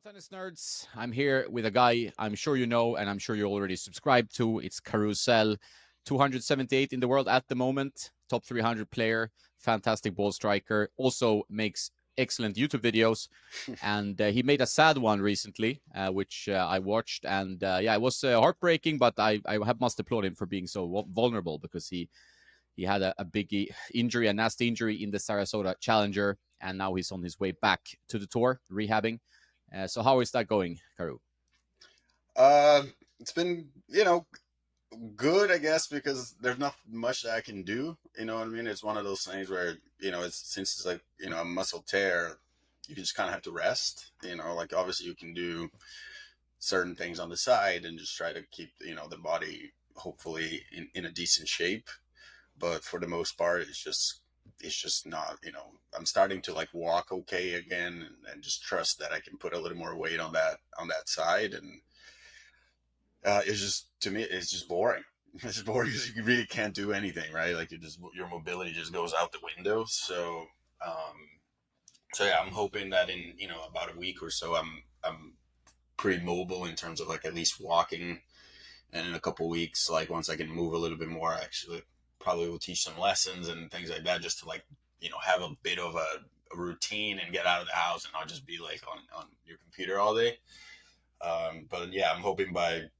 tennis nerds. I'm here with a guy I'm sure you know and I'm sure you're already subscribed to. It's Karue Sell, 278 in the world at the moment, top 300 player, fantastic ball striker, also makes excellent YouTube videos. And he made a sad one recently, which I watched. And yeah, it was heartbreaking, but I must applaud him for being so vulnerable because he had a big injury, a nasty injury in the Sarasota Challenger, and now he's on his way back to the tour, rehabbing. So how is that going, Karue? Uh, it's been, good, I guess, because there's not much that I can do. You know what I mean? It's one of those things where, since it's like, a muscle tear, you just kind of have to rest. Like obviously you can do certain things on the side and just try to keep, the body hopefully in a decent shape. But for the most part, it's just not, I'm starting to like walk okay again and just trust that I can put a little more weight on that side. And it's just, to me, it's just boring. It's just boring because you really can't do anything, right? Like your mobility just goes out the window. So yeah, I'm hoping that in about a week or so, I'm pretty mobile in terms of like at least walking, and in a couple weeks, like once I can move a little bit more, I actually probably will teach some lessons and things like that, just to like have a bit of a routine and get out of the house and not just be like on your computer all day. But yeah, I'm hoping by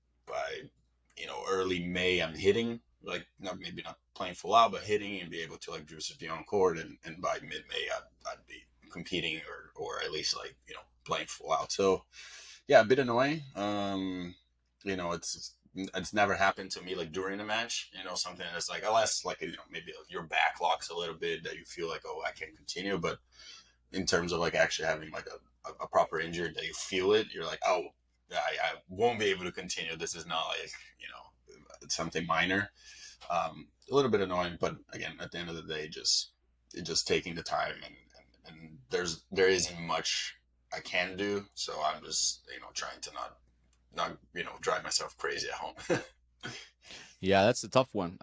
early May, I'm hitting, like, not maybe not playing full out, but hitting and be able to like juice it on court, and by mid May, I'd be competing or at least like playing full out. So yeah, a bit annoying. It's never happened to me like during a match. Something that's like, unless like maybe your back locks a little bit that you feel like, oh, I can't continue. But in terms of like actually having like a proper injury that you feel it, you're like, oh, I won't be able to continue. This is not like something minor. A little bit annoying, but again, at the end of the day, just taking the time, and there isn't much I can do. So I'm just trying to not drive myself crazy at home. Yeah, that's a tough one.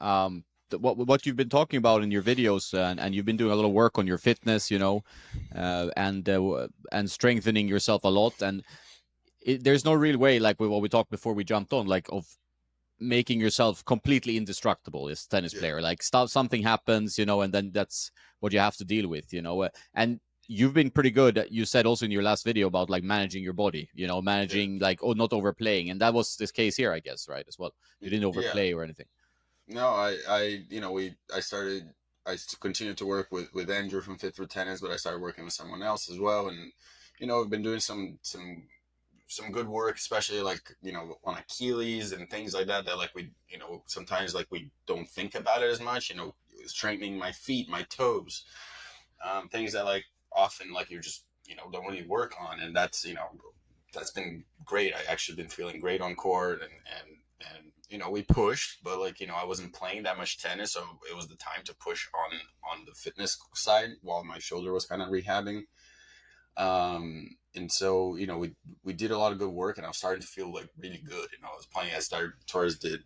What you've been talking about in your videos, and you've been doing a lot of work on your fitness, and strengthening yourself a lot. And there's no real way, like what we talked before we jumped on, like of making yourself completely indestructible as a tennis Yeah, player. Like something happens, and then that's what you have to deal with, and you've been pretty good. You said also in your last video about like managing your body, yeah, managing like, oh, not overplaying. And that was this case here, I guess, right? As well. You didn't yeah. overplay or anything. No, I continued to work with Andrew from Fit for Tennis, but I started working with someone else as well, and I've been doing some good work, especially like on Achilles and things like that. That like we sometimes like we don't think about it as much. Strengthening my feet, my toes, things that like often like you just don't really work on, and that's been great. I actually been feeling great on court, and we pushed, but like I wasn't playing that much tennis, so it was the time to push on the fitness side while my shoulder was kind of rehabbing. And so we did a lot of good work, and I was starting to feel like really good. I was playing. I started towards the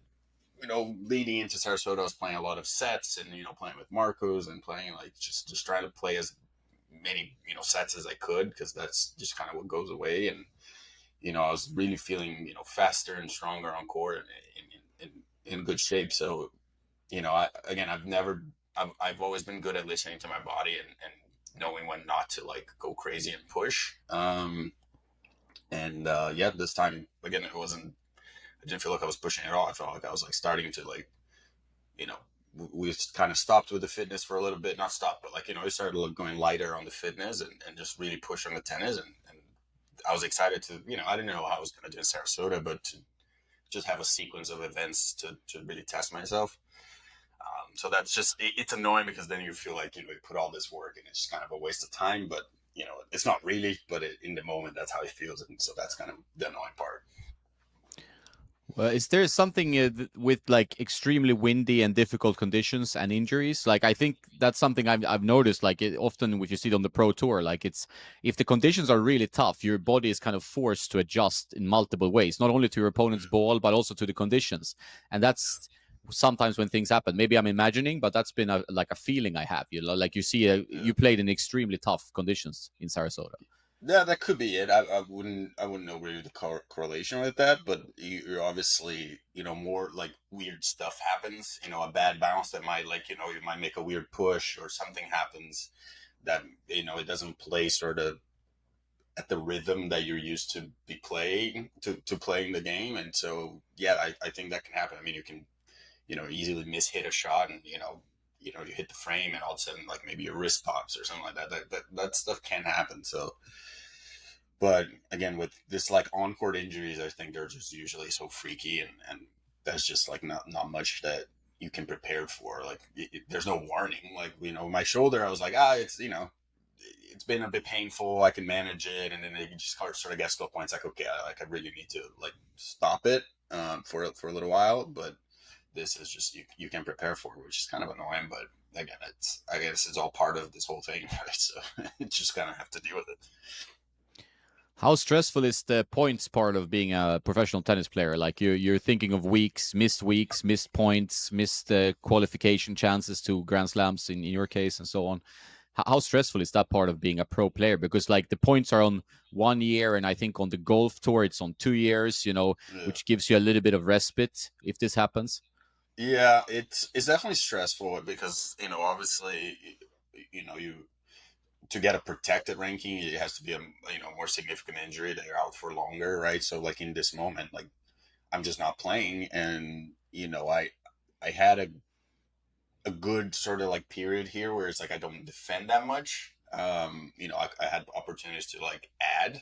leading into Sarasota, I was playing a lot of sets, and playing with Marcos and playing like just trying to play as many sets as I could, because that's just kind of what goes away. And I was really feeling faster and stronger on court, and in good shape. So I've always been good at listening to my body, and knowing when not to like go crazy and push. And yeah, this time again, I didn't feel like I was pushing at all. I felt like I was like starting to like, you know, we kind of stopped with the fitness for a little bit, not stopped, but like, we started going lighter on the fitness, and just really push on the tennis. And I was excited to, I didn't know how I was going to do in Sarasota, but to just have a sequence of events to really test myself. So that's just, it's annoying because then you feel like, you put all this work and it's kind of a waste of time, but it's not really, but in the moment, that's how it feels. And so that's kind of the annoying part. Well, is there something with like extremely windy and difficult conditions and injuries? Like, I think that's something I've noticed. Like, often when you see it on the pro tour, like it's if the conditions are really tough, your body is kind of forced to adjust in multiple ways, not only to your opponent's ball but also to the conditions. And that's sometimes when things happen. Maybe I'm imagining, but that's been like a feeling I have. Like you see, Yeah. you played in extremely tough conditions in Sarasota. Yeah, that could be it. I wouldn't agree with the correlation with that, but you're obviously, more like weird stuff happens. A bad bounce that might, like, you might make a weird push or something happens that, it doesn't play sort of at the rhythm that you're used to be playing to playing the game. And so, yeah, I think that can happen. I mean, you can, easily miss hit a shot and, you hit the frame and all of a sudden, like, maybe your wrist pops or something like that. That stuff can happen. So, but again, with this like on court injuries, I think they're just usually so freaky, and that's just like not much that you can prepare for. Like, there's no warning. Like, my shoulder, I was like, it's, it's been a bit painful. I can manage it, and then it just sort of gets to a point. It's like, okay, I really need to like stop it for a little while. But this is just you can prepare for it, which is kind of annoying. But again, I guess it's all part of this whole thing, right? So you just kind of have to deal with it. How stressful is the points part of being a professional tennis player? Like you're thinking of weeks, missed points, missed qualification chances to Grand Slams in your case, and so on. How stressful is that part of being a pro player? Because like the points are on 1 year, and I think on the golf tour it's on 2 years. Yeah. Which gives you a little bit of respite if this happens. Yeah, it's definitely stressful because obviously you to get a protected ranking it has to be a more significant injury that you're out for longer, right? So like in this moment, like I'm just not playing, and I had a good sort of like period here where it's like I don't defend that much. I had opportunities to like add,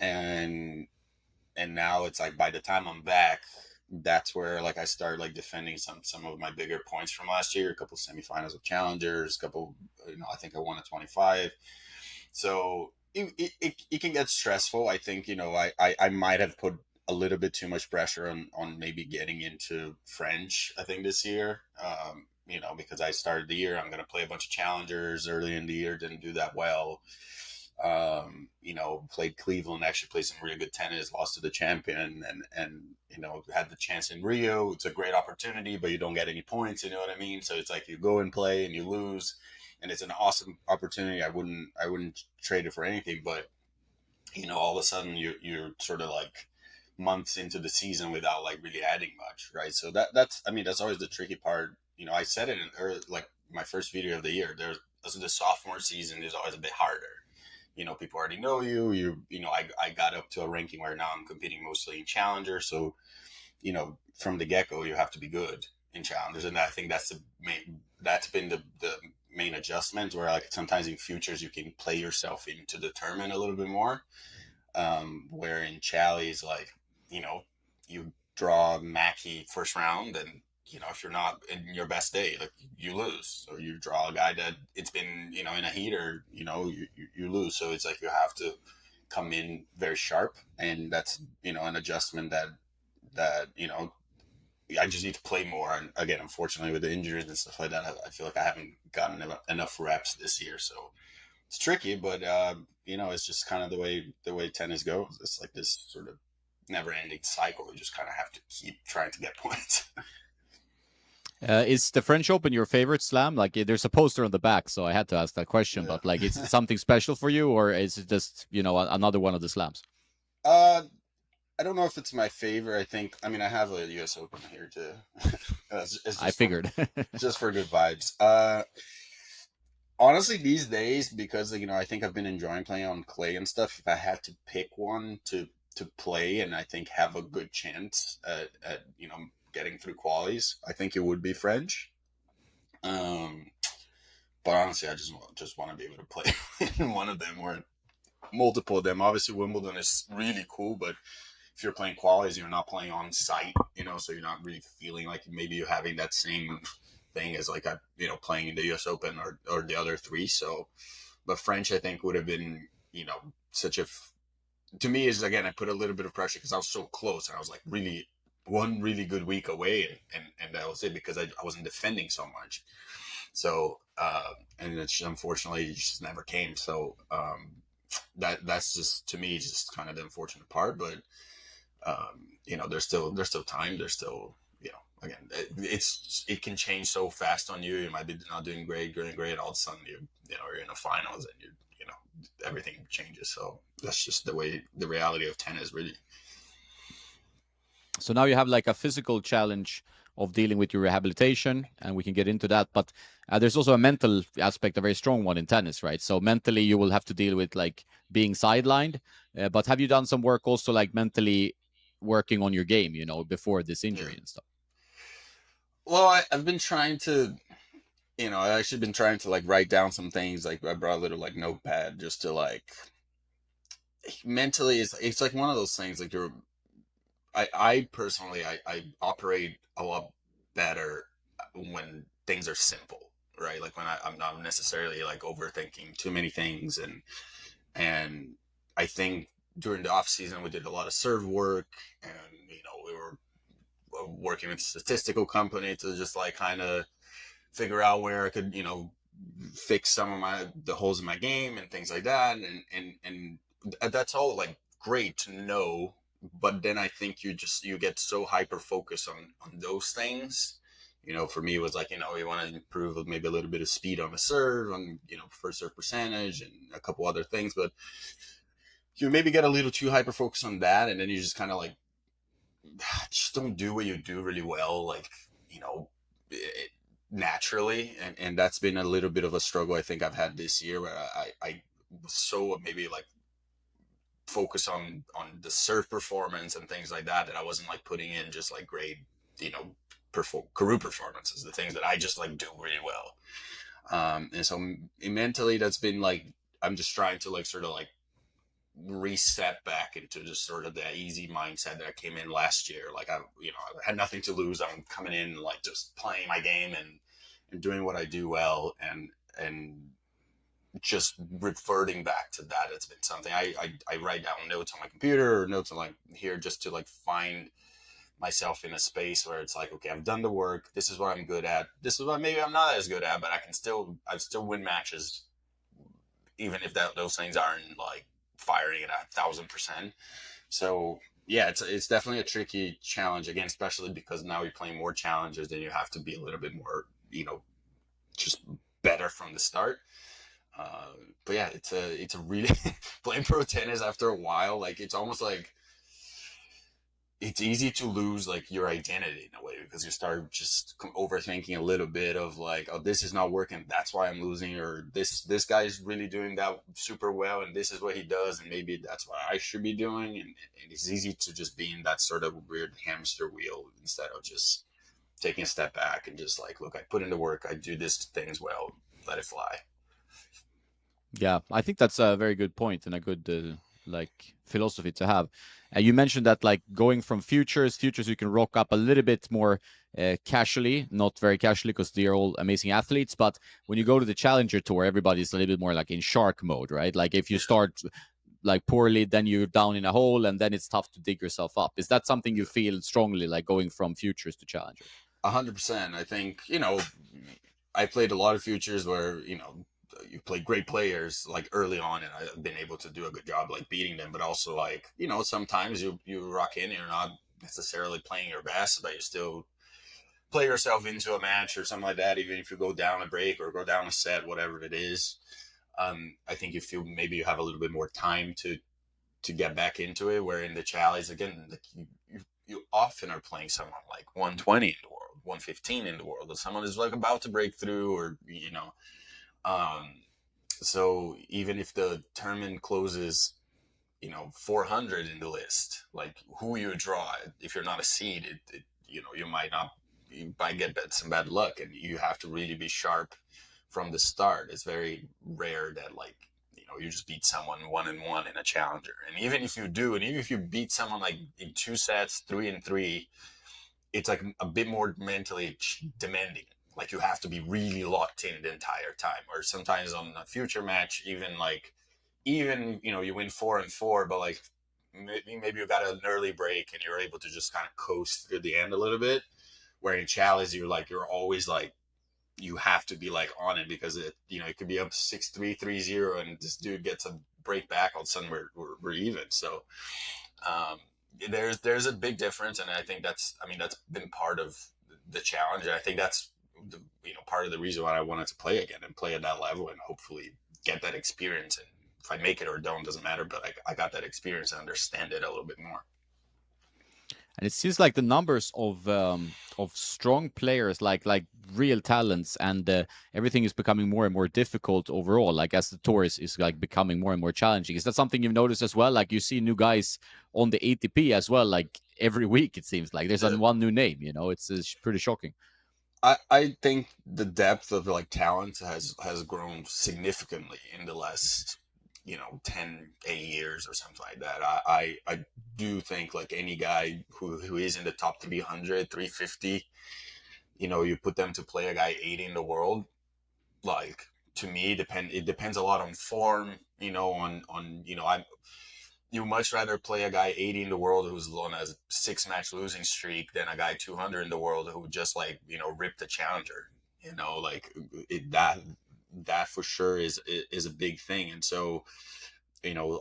and now it's like by the time I'm back, that's where like I started like defending some of my bigger points from last year. A couple semifinals of challengers, a couple. I think I won a 25. So it can get stressful. I think I might have put a little bit too much pressure on maybe getting into French. I think this year. Because I started the year, I'm going to play a bunch of challengers early in the year. Didn't do that well. Played Cleveland, actually played some really good tennis, lost to the champion, and had the chance in Rio. It's a great opportunity, but you don't get any points. You know what I mean? So it's like you go and play and you lose, and it's an awesome opportunity. I wouldn't trade it for anything. But all of a sudden you're sort of like months into the season without like really adding much, right? So that's I mean that's always the tricky part. I said it in early, like my first video of the year. The sophomore season is always a bit harder. People already know you. I got up to a ranking where now I'm competing mostly in challenger. So, from the get go, you have to be good in challengers. And I think that's been the main adjustment where like sometimes in futures, you can play yourself into the tournament a little bit more. Where in Challies, like, you draw Mackey first round and, if you're not in your best day, like you lose, or you draw a guy that it's been, in a heater, you lose. So it's like you have to come in very sharp, and that's an adjustment that I just need to play more. And again, unfortunately, with the injuries and stuff like that, I feel like I haven't gotten enough reps this year. So it's tricky, but it's just kind of the way tennis goes. It's like this sort of never-ending cycle. You just kind of have to keep trying to get points. Is the French Open your favorite slam? Like, there's a poster on the back, so I had to ask that question. Yeah. But like, is it something special for you, or is it just another one of the slams? uh, I don't know if it's my favorite. I mean, I have a U.S. Open here too. It's I just for figured. good vibes. Honestly, these days, because I think I've been enjoying playing on clay and stuff. If I had to pick one to play and I think have a good chance at getting through qualies, I think it would be French. Um, but honestly, I just want to be able to play in one of them or multiple of them. Obviously, Wimbledon is really cool, but if you're playing qualies, you're not playing on site, so you're not really feeling like maybe you're having that same thing as like playing in the U.S. Open or the other three. So, but French, I think, would have been such a to me is again I put a little bit of pressure because I was so close and I was like really one really good week away, and that was it because I wasn't defending so much. So and it's unfortunately it just never came. So that's just to me just kind of the unfortunate part. But there's still time. There's still again it can change so fast on you. You might be not doing great, all of a sudden you're in the finals and everything changes. So that's just the reality of tennis, really. So now you have like a physical challenge of dealing with your rehabilitation, and we can get into that. But there's also a mental aspect, a very strong one in tennis, right? So mentally, you will have to deal with like being sidelined. But have you done some work also like mentally working on your game, before this Yeah. injury and stuff? Well, I've been trying to, I actually been trying to like write down some things. Like I brought a little like notepad just to like mentally. It's like one of those things. Like I personally, I operate a lot better when things are simple, right? Like when I'm not necessarily like overthinking too many things, and I think during the off season we did a lot of serve work, and we were working with a statistical company to just like kind of figure out where I could fix some of the holes in my game and things like that, and that's all like great to know. But then I think you get so hyper focused on those things. For me, it was like, you want to improve maybe a little bit of speed on the serve, on first serve percentage, and a couple other things. But you maybe get a little too hyper focused on that, and then you just kind of like just don't do what you do really well, like naturally, and that's been a little bit of a struggle I think I've had this year, where I was so maybe like focus on the serve performance and things like that I wasn't like putting in just like great you know Karue performances, the things that I just like do really well. And so mentally that's been like I'm just trying to like sort of like reset back into just sort of that easy mindset that I came in last year. Like I had nothing to lose. I'm coming in like just playing my game and doing what I do well, and just reverting back to that. It's been something I write down notes on my computer or notes on like here just to like find myself in a space where it's like, okay, I've done the work. This is what I'm good at. This is what maybe I'm not as good at, but I still win matches, even if those things aren't like firing at 1,000%. So yeah, it's definitely a tricky challenge again, especially because now you're playing more challenges, then you have to be a little bit more, just better from the start. But yeah, it's a really playing pro tennis after a while. Like it's almost like it's easy to lose like your identity in a way because you start just overthinking a little bit of like, oh, this is not working, that's why I'm losing, or this guy is really doing that super well and this is what he does and maybe that's what I should be doing, and it's easy to just be in that sort of weird hamster wheel instead of just taking a step back and just like, look, I put in the work, I do this things well, let it fly. Yeah, I think that's a very good point and a good like philosophy to have. You mentioned that like going from futures you can rock up a little bit more casually, not very casually because they're all amazing athletes. But when you go to the Challenger Tour, everybody's a little bit more like in shark mode, right? Like if you start like poorly, then you're down in a hole, and then it's tough to dig yourself up. Is that something you feel strongly like going from futures to Challenger? 100%. I think I played a lot of futures where you play great players like early on, and I've been able to do a good job like beating them. But also like sometimes you rock in, and you're not necessarily playing your best, but you still play yourself into a match or something like that. Even if you go down a break or go down a set, whatever it is. I think you feel maybe you have a little bit more time to get back into it. Where in the challenge again, like you often are playing someone like 120 in the world, 115 in the world, or someone is like about to break through, or um, so even if the tournament closes, 400 in the list, like who you draw, if you're not a seed, you might not, you might get some bad luck, and you have to really be sharp from the start. It's very rare that like you just beat someone 1-1 in a challenger, and even if you do, and even if you beat someone like in 2 sets, 3-3, it's like a bit more mentally demanding. Like you have to be really locked in the entire time. Or sometimes on a future match, even you win 4-4, but like maybe you got an early break and you're able to just kind of coast through the end a little bit. Where in challenge, you're always like you have to be like on it because it could be up 6-3, 3-0, and this dude gets a break back, all of a sudden we're even. So um, there's a big difference, and I think that's been part of the challenge. And I think that's part of the reason why I wanted to play again and play at that level, and hopefully get that experience. And if I make it or don't, doesn't matter. But I got that experience and understand it a little bit more. And it seems like the numbers of strong players, like real talents, and everything is becoming more and more difficult overall. Like as the tour is like becoming more and more challenging. Is that something you've noticed as well? Like you see new guys on the ATP as well. Like every week, it seems like there's one new name. You know, it's pretty shocking. I think the depth of like talent has grown significantly in the last 10 8 years or something like that. I do think like any guy who is in the top 300 350, you put them to play a guy 80 in the world, like to me it depends a lot on form, I'm you much rather play a guy 80 in the world who's on a 6 match losing streak than a guy 200 in the world who just like ripped the challenger. Like that for sure is a big thing. And so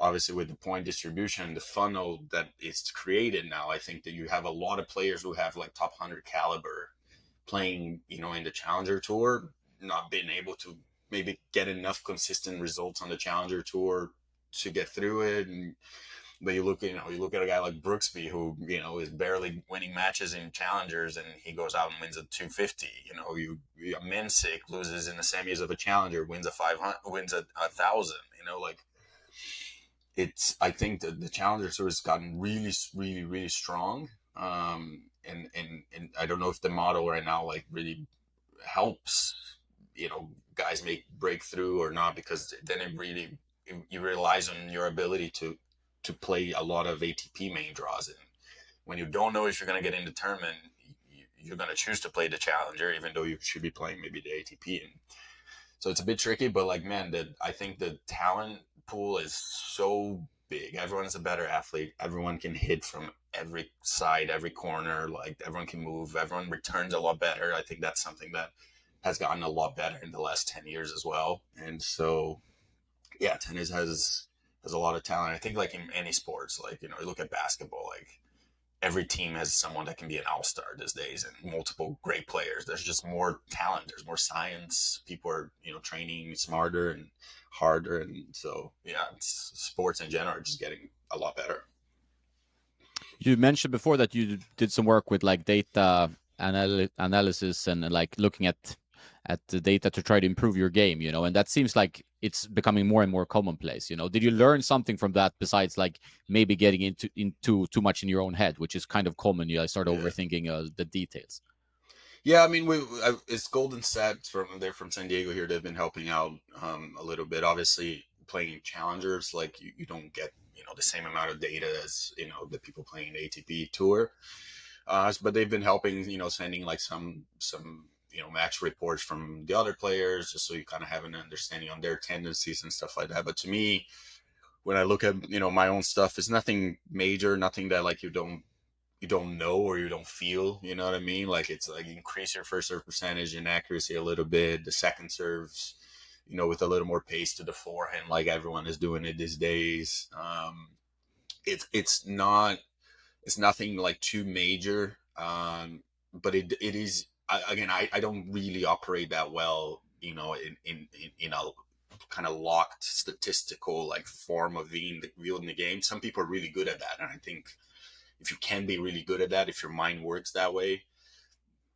obviously with the point distribution, the funnel that it's created now, I think that you have a lot of players who have like top 100 caliber playing in the challenger tour, not being able to maybe get enough consistent results on the challenger tour to get through it. And but you look at a guy like Brooksby who is barely winning matches in challengers, and he goes out and wins a 250. A Mensick loses in the semis of a challenger, wins a 500, wins a thousand. Like it's. I think that the challenger tour has gotten really, really, really strong. And I don't know if the model right now like really helps guys make breakthrough or not, because then it really you relies on your ability to play a lot of ATP main draws. And when you don't know if you're going to get in the tournament, you're going to choose to play the challenger, even though you should be playing maybe the ATP. And so it's a bit tricky, but like, man, I think the talent pool is so big. Everyone's a better athlete. Everyone can hit from every side, every corner. Like everyone can move. Everyone returns a lot better. I think that's something that has gotten a lot better in the last 10 years as well. And so, yeah, tennis has a lot of talent. I think like in any sports, like, you look at basketball, like every team has someone that can be an all-star these days, and multiple great players. There's just more talent. There's more science. People are, training smarter and harder. And so, yeah, sports in general are just getting a lot better. You mentioned before that you did some work with like data analysis and like looking at the data to try to improve your game, and that seems like it's becoming more and more commonplace. Did you learn something from that besides like maybe getting into too much in your own head, which is kind of common? You start Yeah. overthinking the details. Yeah, I mean, it's Golden Set they're from San Diego here. They've been helping out a little bit. Obviously, playing challengers, like you don't get the same amount of data as the people playing the ATP tour. But they've been helping, sending like some match reports from the other players, just so you kind of have an understanding on their tendencies and stuff like that. But to me, when I look at my own stuff, it's nothing major, nothing that like you don't know or you don't feel. You know what I mean? Like it's like increase your first serve percentage and accuracy a little bit. The second serves, with a little more pace to the forehand, like everyone is doing it these days. It's nothing like too major. But it is again. I don't really operate that well, in a kind of locked statistical like form of viewing the game. Some people are really good at that, and I think if you can be really good at that, if your mind works that way,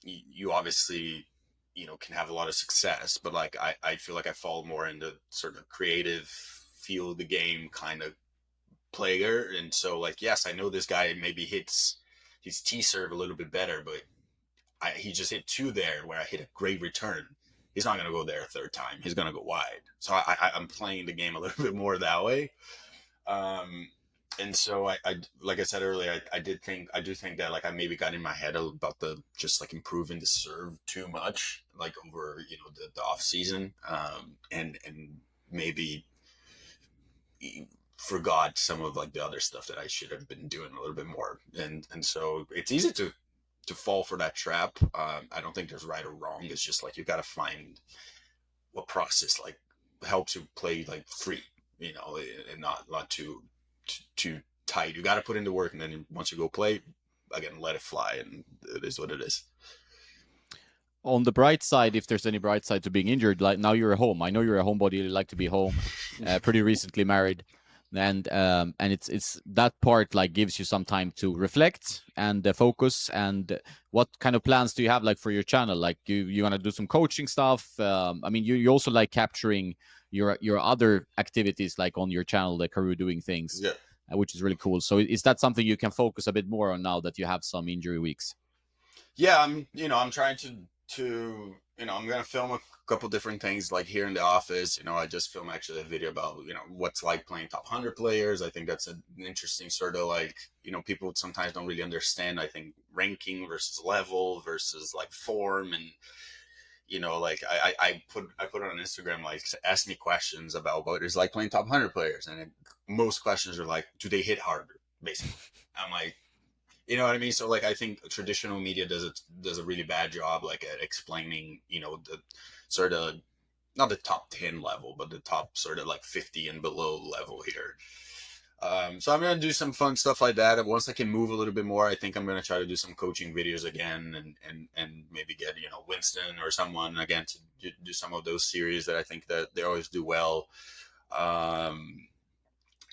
you obviously can have a lot of success. But like I feel like I fall more into sort of creative feel of the game kind of player. And so like, yes, I know this guy maybe hits his T serve a little bit better, but he just hit two there where I hit a great return. He's not going to go there a third time. He's going to go wide. So I'm playing the game a little bit more that way. um and so I like I said earlier, I do think that like I maybe got in my head about the just like improving the serve too much, like over the off season, and maybe forgot some of like the other stuff that I should have been doing a little bit more. And so it's easy to fall for that trap. I don't think there's right or wrong. It's just like you got to find what process like helps you play like free, and not too tight. You got to put in the work, and then once you go play again, let it fly, and it is what it is. On the bright side, if there's any bright side to being injured, like now you're at home. I know you're a homebody. You like to be home. Pretty recently married, and it's that part like gives you some time to reflect and focus. And what kind of plans do you have like for your channel? Like you want to do some coaching stuff? I mean, you also like capturing your other activities like on your channel, the Karue doing things, Yeah. which is really cool. So is that something you can focus a bit more on now that you have some injury weeks? Yeah, I'm trying to I'm gonna film a couple different things like here in the office. I just filmed actually a video about what's like playing top 100 players. I think that's an interesting sort of like people sometimes don't really understand. I think ranking versus level versus like form, and like I put it on Instagram, like ask me questions about what it's like playing top 100 players, and most questions are like, do they hit harder? Basically, I'm like, you know what I mean? So like I think traditional media does a really bad job like at explaining, the sort of not the top 10 level, but the top sort of like 50 and below level here. So I'm gonna do some fun stuff like that. And once I can move a little bit more, I think I'm gonna try to do some coaching videos again, and maybe get Winston or someone again to do some of those series that I think that they always do well. Um,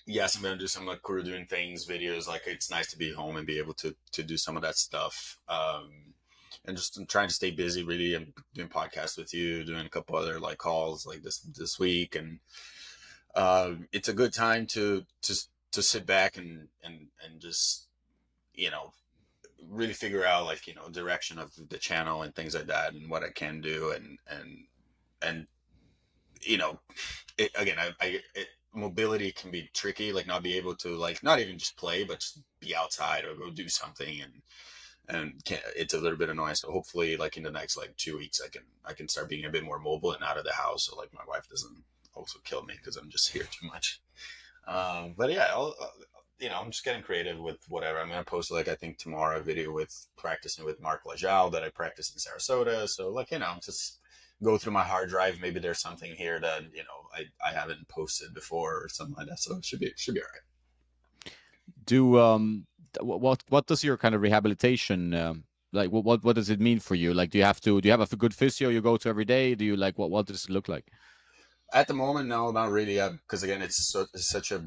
yes, I'm gonna do some like crew doing things videos. Like it's nice to be home and be able to do some of that stuff. And just I'm trying to stay busy really. I'm doing podcasts with you, doing a couple other like calls like this week, and it's a good time to sit back and just you know really figure out like direction of the channel and things like that, and what I can do, and you know again, mobility can be tricky, like not be able to like not even just play, but just be outside or go do something, and it's a little bit annoying. So hopefully, like in the next like 2 weeks, I can start being a bit more mobile and out of the house, so like my wife doesn't also kill me because I'm just here too much. But yeah, I'm just getting creative with whatever. I'm gonna post like I think tomorrow a video with practicing with Mark Lajal that I practiced in Sarasota. So like just go through my hard drive. Maybe there's something here that I haven't posted before or something like that. So it should be all right. Do what does your kind of rehabilitation like what does it mean for you? Like do you have a good physio you go to every day? Do you like what does it look like? At the moment, no, not really. Because again, it's such a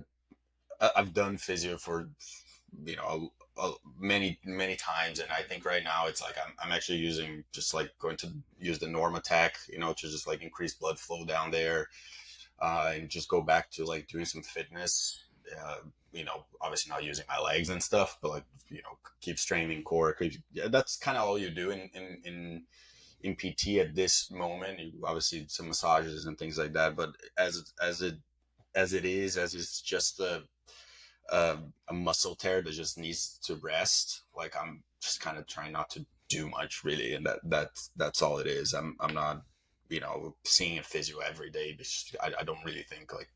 I've done physio for many times, and I think right now it's like I'm actually using just like going to use the Norm Attack, to just like increase blood flow down there, and just go back to like doing some fitness. Obviously not using my legs and stuff, but like keep straining core. Yeah, that's kind of all you do in PT at this moment. You obviously some massages and things like that, but as it's just a muscle tear that just needs to rest. Like I'm just kind of trying not to do much really, and that's all it is. I'm not seeing a physio every day because I don't really think like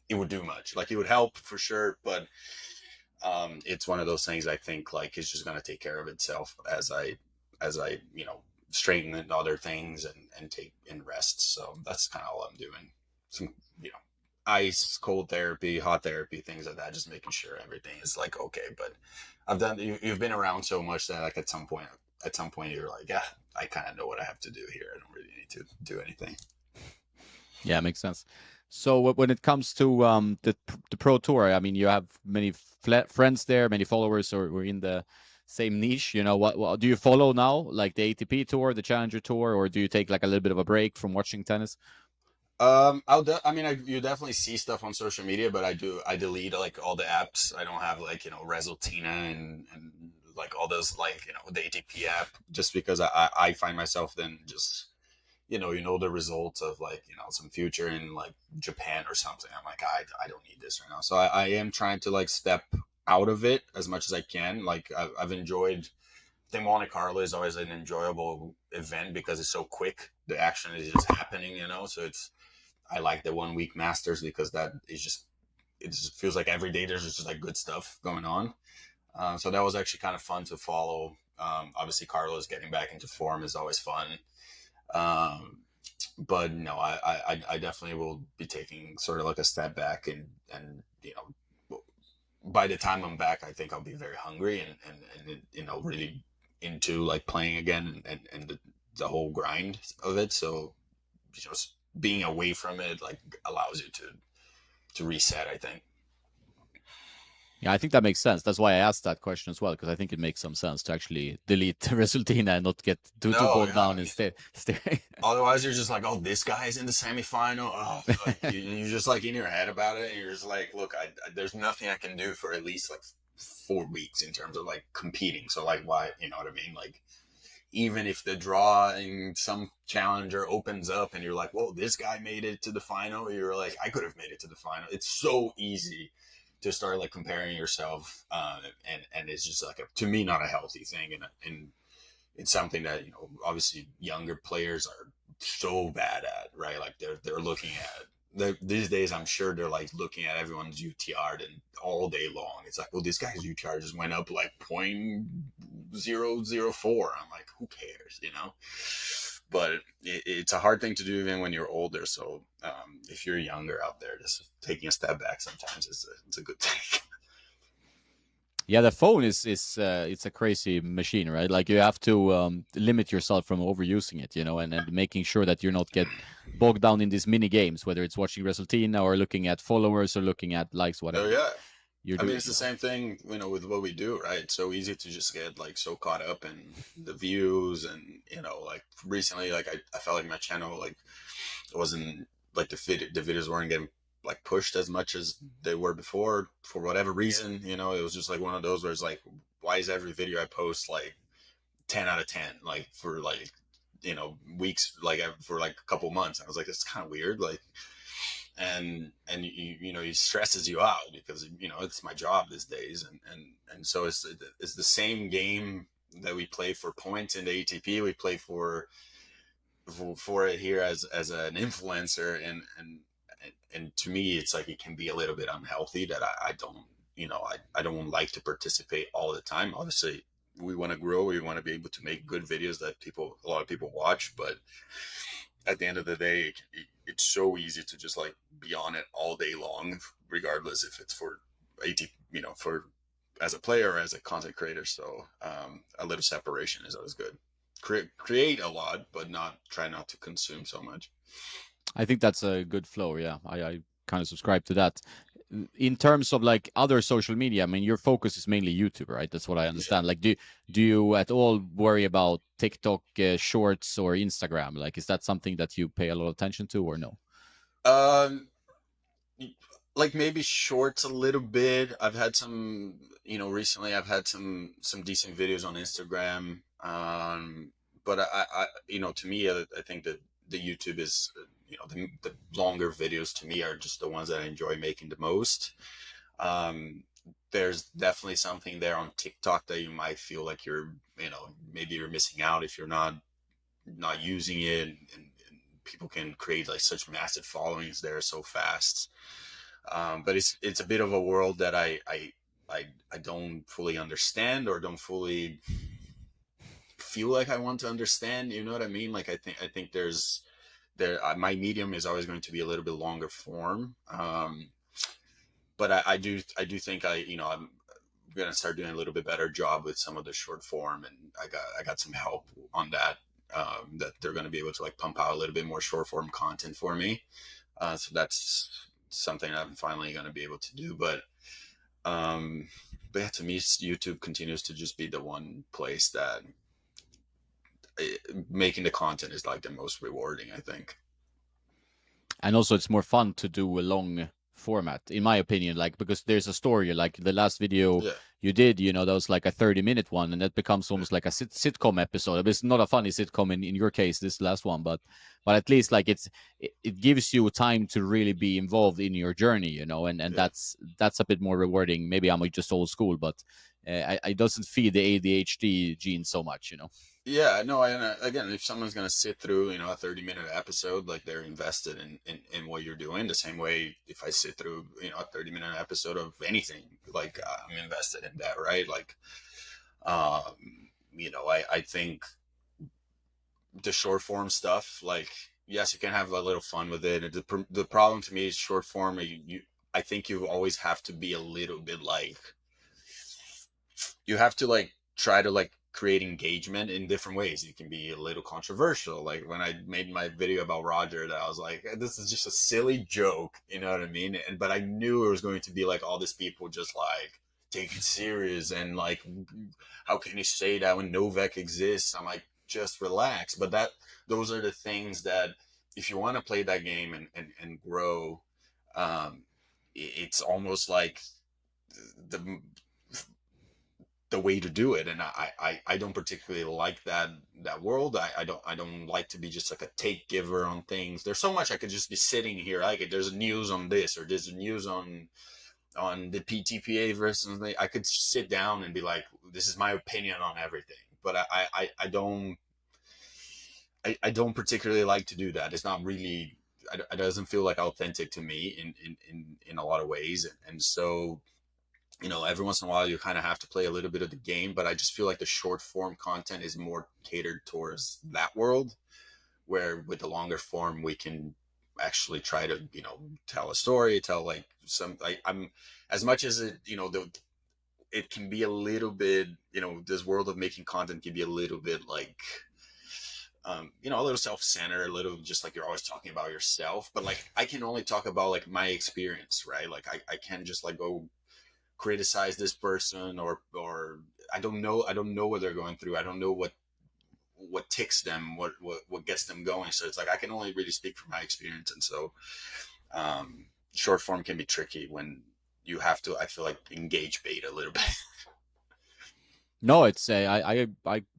it would do much. Like it would help for sure, but it's one of those things I think like it's just gonna take care of itself as I straighten and other things and take and rest. So that's kind of all I'm doing. Some you know ice, cold therapy, hot therapy, things like that. Just making sure everything is like okay. But you've been around so much that like at some point you're like, yeah, I kind of know what I have to do here. I don't really need to do anything. Yeah, makes sense. So when it comes to the pro tour, I mean, you have many friends there, many followers, or we're in the same niche. What do you follow now? Like the ATP tour, the Challenger tour, or do you take like a little bit of a break from watching tennis? You definitely see stuff on social media, but I delete like all the apps. I don't have like Resultina and like all those like the ATP app, just because I find myself then just the results of like some future in like Japan or something. I'm like I don't need this right now. So I am trying to like step out of it as much as I can. Like I've enjoyed. I think Monte Carlo is always an enjoyable event because it's so quick. The action is just happening, so I like the 1 week Masters because that is just it just feels like every day there's just like good stuff going on. So that was actually kind of fun to follow. Obviously, Carlos getting back into form is always fun. Um, but no, I definitely will be taking sort of like a step back, and by the time I'm back, I think I'll be very hungry and really into like playing again, and the whole grind of it. So just being away from it like allows you to reset, I think. Yeah, I think that makes sense. That's why I asked that question as well, because I think it makes some sense to actually delete Resultina and not get too No, bogged yeah. down instead. Otherwise, you're just like, oh, this guy's in the semifinal. Oh, like you're just like in your head about it, and you're just like, look, there's nothing I can do for at least like 4 weeks in terms of like competing. So like, why, you know what I mean? Like, even if the draw and some challenger opens up, and you're like, whoa, this guy made it to the final. You're like, I could have made it to the final. It's so easy to start like comparing yourself, and it's just like to me not a healthy thing, and it's something that obviously younger players are so bad at, right? Like they're looking at these days. I'm sure they're like looking at everyone's UTR and all day long. It's like, well, this guy's UTR just went up like 0.004. I'm like, who cares, But it's a hard thing to do even when you're older. So if you're younger out there, just taking a step back sometimes it's a good thing. Yeah, the phone is it's a crazy machine, right? Like you have to limit yourself from overusing it, and making sure that you're not get bogged down in these mini games, whether it's watching Resultina or looking at followers or looking at likes, Oh whatever yeah. you're I mean, doing. it's the same thing, with what we do, right? It's so easy to just get like so caught up in the views, and like recently, like I felt like my channel, like it wasn't like the videos weren't getting like pushed as much as they were before for whatever reason. It was just like one of those where it's like, why is every video I post like 10 out of 10, like for like weeks, like for like a couple months? I was like, it's kind of weird, like, and it stresses you out because it's my job these days, and so it's the same game that we play for points in the ATP. We play for it here as an influencer, and to me it's like it can be a little bit unhealthy that I don't I don't like to participate all the time. Obviously we want to grow, we want to be able to make good videos that a lot of people watch, but at the end of the day, it's so easy to just like be on it all day long, regardless if it's for for as a player or as a content creator. So a little separation is always good. Create a lot, but try not to consume so much. I think that's a good flow. Yeah, I kind of subscribe to that. In terms of like other social media, I mean, your focus is mainly YouTube, right? That's what I Yeah. understand. Like, do you at all worry about TikTok Shorts or Instagram? Like, is that something that you pay a lot of attention to, or no? Um, like maybe shorts a little bit. I've had some, recently I've had some decent videos on Instagram. But to me, I think that the YouTube is, the longer videos to me are just the ones that I enjoy making the most. Um, there's definitely something there on TikTok that you might feel like maybe you're missing out if you're not using it, and people can create like such massive followings there so fast. But it's a bit of a world that I don't fully understand, or don't fully feel like I want to understand. You know what I mean? Like I think my medium is always going to be a little bit longer form. But I do think I'm gonna start doing a little bit better job with some of the short form, and I got some help on that. That they're going to be able to like pump out a little bit more short form content for me. So that's something I'm finally going to be able to do. Um, but yeah, to me, YouTube continues to just be the one place that making the content is like the most rewarding, I think. And also it's more fun to do a long format, in my opinion, like because there's a story. Like the last video Yeah. you did, that was like a 30-minute one, and that becomes almost like a sitcom episode. It's not a funny sitcom in your case, this last one, but at least like it gives you time to really be involved in your journey, and Yeah. that's a bit more rewarding. Maybe I'm just old school, but I doesn't feed the ADHD gene so much. Yeah, no, again, if someone's gonna sit through, a 30-minute episode, like they're invested in what you're doing. The same way, if I sit through, a 30-minute episode of anything, like I'm invested in that, right? Like, I think the short form stuff, like, yes, you can have a little fun with it. The problem to me is short form. I think you always have to be a little bit like, you have to like try to like create engagement in different ways. It can be a little controversial. Like when I made my video about Roger, that I was like, this is just a silly joke, you know what I mean? And but I knew it was going to be like all these people just like take it serious and like, how can you say that when Novak exists? I'm like, just relax. But those are the things that if you want to play that game and grow, it's almost like the the way to do it. And I don't particularly like that world. I don't like to be just like a take giver on things. There's so much I could just be sitting here like there's news on this or there's news on the PTPA versus something. I could sit down and be like, this is my opinion on everything. But I don't particularly like to do that. It's not really, it doesn't feel like authentic to me in a lot of ways. And so, every once in a while you kind of have to play a little bit of the game, but I just feel like the short form content is more catered towards that world, where with the longer form we can actually try to, tell a story, tell like some, like I'm, as much as it, it can be a little bit, this world of making content can be a little bit like, a little self-centered, a little just like you're always talking about yourself, but like I can only talk about like my experience, right? Like I can't just like go criticize this person or I don't know what they're going through. I don't know what ticks them, what gets them going. So it's like I can only really speak from my experience. And so short form can be tricky when you have to, I feel like, engage bait a little bit. No, it's I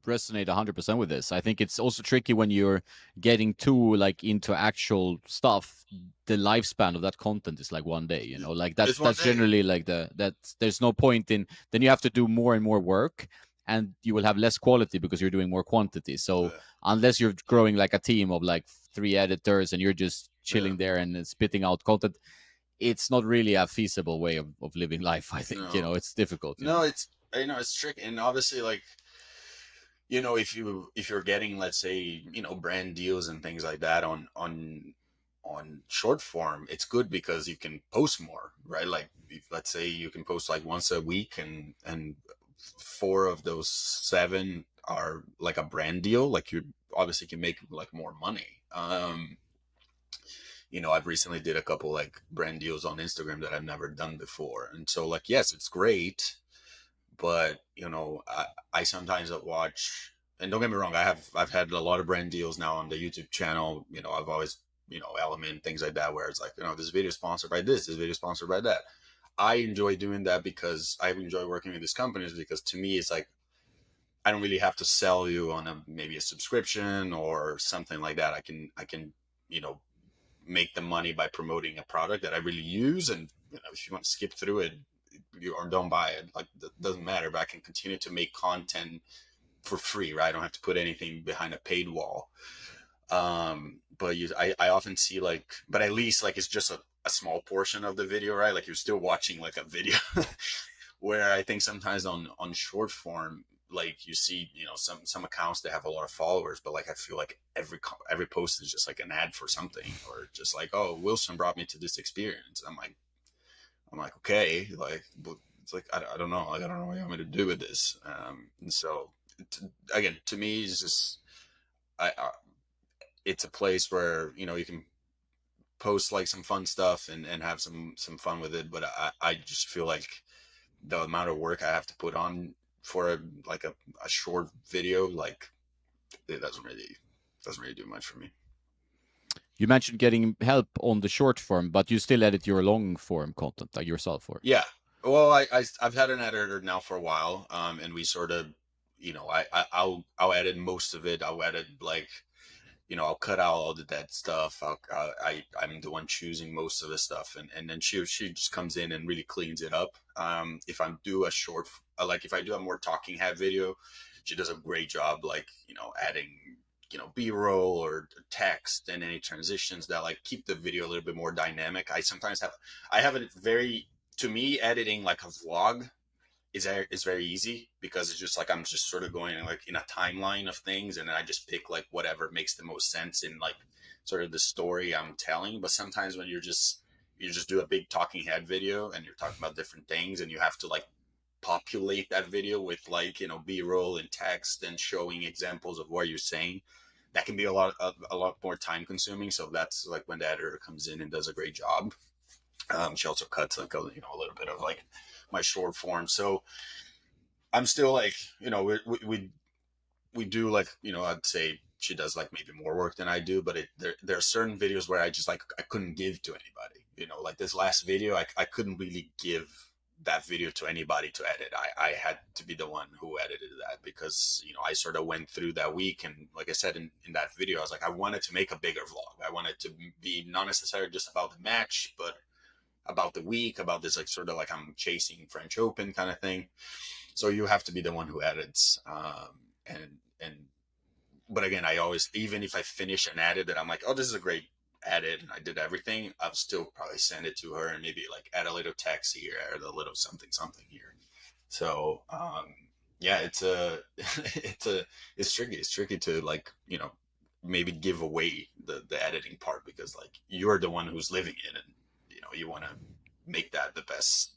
resonate 100% with this. I think it's also tricky when you're getting too like into actual stuff. The lifespan of that content is like one day, like that's It's one that's day. generally like that. There's no point in, then you have to do more and more work, and you will have less quality because you're doing more quantity. So Yeah. unless you're growing like a team of like 3 editors and you're just Yeah. chilling there and spitting out content, it's not really a feasible way of living life. I think No. it's difficult. No, it's tricky, and obviously, like, if you're getting, let's say, brand deals and things like that on short form, it's good because you can post more, right? Like, let's say you can post like once a week, and four of those seven are like a brand deal. Like, you obviously can make like more money. I've recently did a couple like brand deals on Instagram that I've never done before, and so like, yes, it's great, but I sometimes watch, and don't get me wrong, I've had a lot of brand deals now on the YouTube channel. I've always, element things like that, where it's like, this video is sponsored by this video is sponsored by that. I enjoy doing that because I enjoy working with these companies, because to me it's like I don't really have to sell you on maybe a subscription or something like that. I can you know make the money by promoting a product that I really use, and if you want to skip through it, or don't buy it, like, that doesn't matter. But I can continue to make content for free, right? I don't have to put anything behind a paid wall. But I often see like, but at least like it's just a small portion of the video, right? Like you're still watching like a video. Where I think sometimes on short form, like you see, some accounts that have a lot of followers, but like I feel like every post is just like an ad for something, or just like, oh, Wilson brought me to this experience. I'm like, okay, like, but it's like I don't know, like I don't know what you want me to do with this. And so, again, to me, it's just it's a place where you can post like some fun stuff and have some fun with it. But I just feel like the amount of work I have to put on for a short video, like, it doesn't really do much for me. You mentioned getting help on the short form, but you still edit your long form content like yourself, or? Yeah. Well, I've had an editor now for a while, and we sort of, I'll edit most of it. I'll edit like, I'll cut out all the dead stuff. I'm the one choosing most of the stuff, and then she just comes in and really cleans it up. If I do a short, like if I do a more talking head video, she does a great job, like, adding, B-roll or text and any transitions that like keep the video a little bit more dynamic. I have it very, to me, editing like a vlog is very easy, because it's just like I'm just sort of going like in a timeline of things, and then I just pick like whatever makes the most sense in like sort of the story I'm telling. But sometimes when you just do a big talking head video and you're talking about different things, and you have to like populate that video with like, you know, b-roll and text and showing examples of what you're saying, that can be a lot more time consuming. So that's like when the editor comes in and does a great job. She also cuts like a, you know, a little bit of like my short form. So I'm still like, you know, we do like, you know, I'd say she does like maybe more work than I do, but there are certain videos where I just like I couldn't give to anybody. You know, like this last video, I couldn't really give that video to anybody to edit. I had to be the one who edited that because, you know, I sort of went through that week, and like I said in that video, I was like, I wanted to make a bigger vlog. I wanted to be not necessarily just about the match, but about the week, about this like sort of like I'm chasing French Open kind of thing. So you have to be the one who edits. And but again, I always, even if I finish an edit that I'm like, oh, this is a great edit and I did everything, I'll still probably send it to her and maybe like add a little text here, add a little something here. So yeah, it's a it's tricky. It's tricky to like, you know, maybe give away the editing part because like you're the one who's living it, and you know you want to make that the best,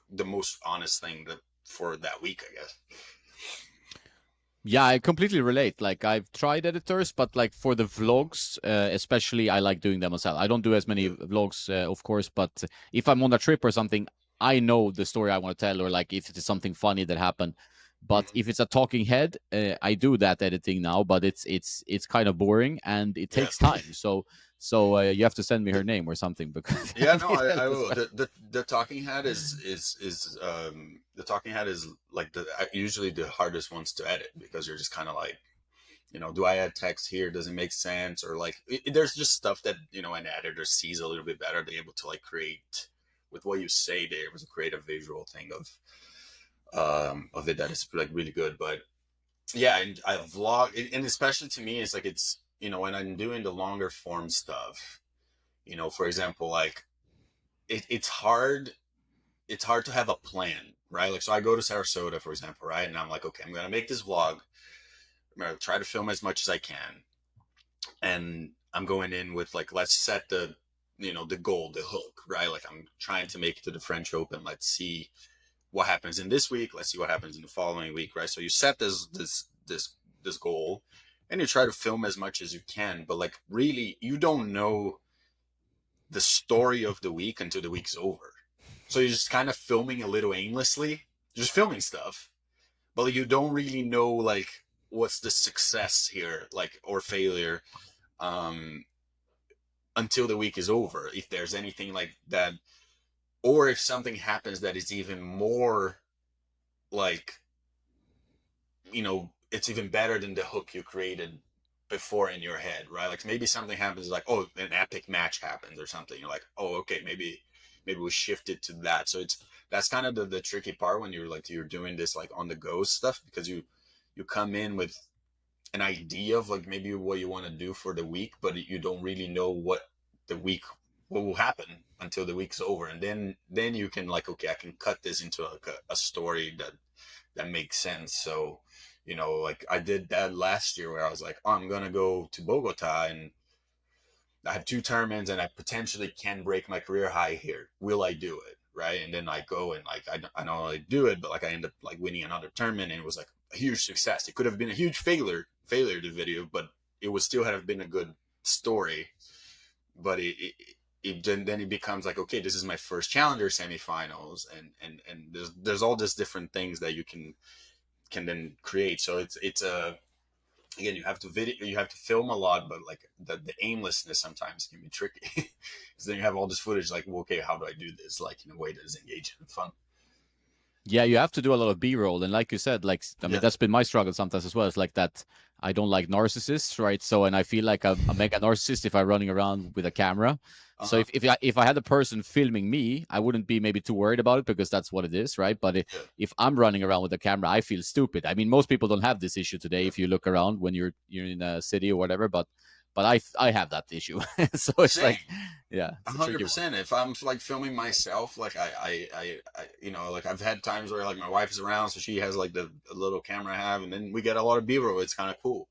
the most honest thing that for that week, I guess. Yeah, I completely relate. Like I've tried editors, but like for the vlogs, especially, I like doing them myself. I don't do as many Yeah. vlogs, of course, but if I'm on a trip or something, I know the story I want to tell, or like if it's something funny that happened. But Mhm. if it's a talking head, I do that editing now, but it's kind of boring and it Yeah. takes time. So you have to send me her name or something because Yeah, I no, need help I as will. well. The talking head is the talking head is like the usually the hardest ones to edit because you're just kind of like, you know, do I add text here? Does it make sense? Or like there's just stuff that, you know, an editor sees a little bit better. They're able to like create with what you say. They're able to create a visual thing of it that is like really good. But yeah, and I vlog, and especially to me, it's like it's, you know, when I'm doing the longer form stuff, you know, for example, like it's hard, it's hard to have a plan, right? Like, so I go to Sarasota, for example, right? And I'm like, okay, I'm going to make this vlog. I'm going to try to film as much as I can. And I'm going in with like, let's set the, you know, the goal, the hook, right? Like I'm trying to make it to the French Open. Let's see what happens in this week. Let's see what happens in the following week, right? So you set this goal and you try to film as much as you can, but like really, you don't know the story of the week until the week's over. So you're just kind of filming a little aimlessly, just filming stuff, but you don't really know like what's the success here, like or failure, um, until the week is over. If there's anything like that, or if something happens that is even more like, you know, it's even better than the hook you created before in your head, right? Like maybe something happens like, oh, an epic match happens or something. You're like, oh, okay, maybe we shifted to that. So it's that's kind of the tricky part when you're like you're doing this like on the go stuff because you come in with an idea of like maybe what you want to do for the week, but you don't really know the week what will happen until the week's over, and then you can like, okay, I can cut this into like a story that makes sense. So, you know, like I did that last year where I was like, oh, I'm gonna go to Bogota and I have two tournaments and I potentially can break my career high here. Will I do it? Right. And then I go and like I not only do it, but like I end up like winning another tournament, and it was like a huge success. It could have been a huge failure to video, but it would still have been a good story. But then it becomes like, okay, this is my first challenger semifinals, and there's all these different things that you can then create. So it's a, again, you have to you have to film a lot, but like the aimlessness sometimes can be tricky because then you have all this footage like, well, okay, how do I do this like in a way that is engaging and fun? Yeah, you have to do a lot of B-roll, and like you said, like I mean, Yeah. that's been my struggle sometimes as well. It's like that I don't like narcissists, right? So, and I feel like I'm a mega narcissist if I'm running around with a camera. So Uh-huh. if I had a person filming me, I wouldn't be maybe too worried about it because that's what it is, right? But Yeah. if I'm running around with a camera, I feel stupid. I mean, most people don't have this issue today Yeah. if you look around when you're in a city or whatever, but I have that issue. So it's Same. like, yeah, A it's a hundred tricky one. percent. If I'm like filming myself, like I, you know, like I've had times where like my wife is around, so she has like the little camera I have, and then we get a lot of B-roll. It's kind of cool.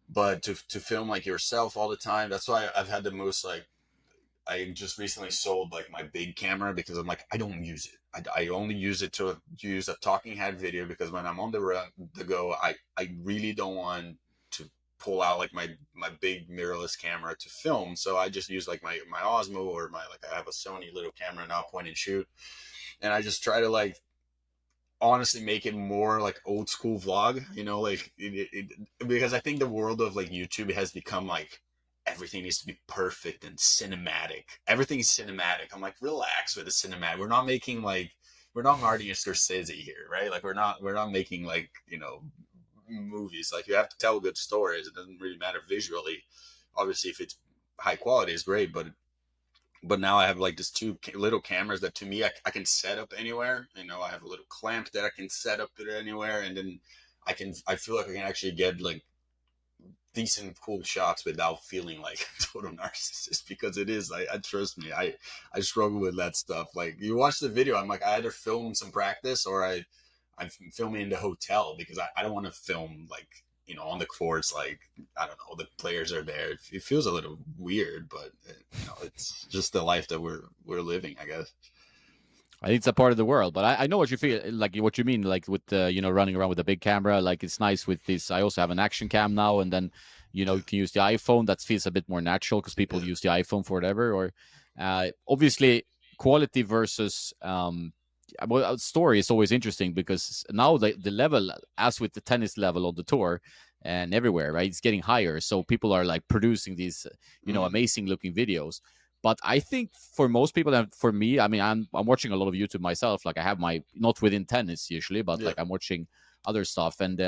But to film like yourself all the time, that's why I've had the most like I just recently sold like my big camera because I'm like I don't use it. I only use it to use a talking head video because when I'm on the go, I really don't want to pull out like my big mirrorless camera to film. So I just use like my Osmo or my like I have a Sony little camera now, point and shoot, and I just try to like honestly make it more like old school vlog, you know, like because I think the world of like YouTube has become like everything needs to be perfect and cinematic. Everything's cinematic. I'm like, relax with the cinematic. We're not making like we're not Martin Scorsese here, right? Like we're not making like, you know, movies. Like you have to tell good stories. It doesn't really matter visually. Obviously, if it's high quality, it's great, but now I have like this two little cameras that to me I can set up anywhere. You know, I have a little clamp that I can set up it anywhere, and then I feel like I can actually get like decent cool shots without feeling like a total narcissist because it is I trust me I struggle with that stuff. Like you watch the video, I'm like I either film some practice or I'm filming in the hotel because I don't want to film like, you know, on the courts. Like I don't know, the players are there. It feels a little weird, but you know, it's just the life that we're living, I guess. I think it's a part of the world, but I know what you feel like, what you mean, like with the running around with a big camera. Like it's nice with this. I also have an action cam now, and then Yeah, you can use the iPhone. That feels a bit more natural because people yeah. use the iPhone for whatever. Or obviously, quality versus well, story is always interesting because now the level, as with the tennis level on the tour and everywhere, right, it's getting higher. So people are like producing these Mm, amazing looking videos. But I think for most people, and for me, I mean, I'm watching a lot of YouTube myself. Like I have my not within tennis usually, but yeah. like I'm watching other stuff, and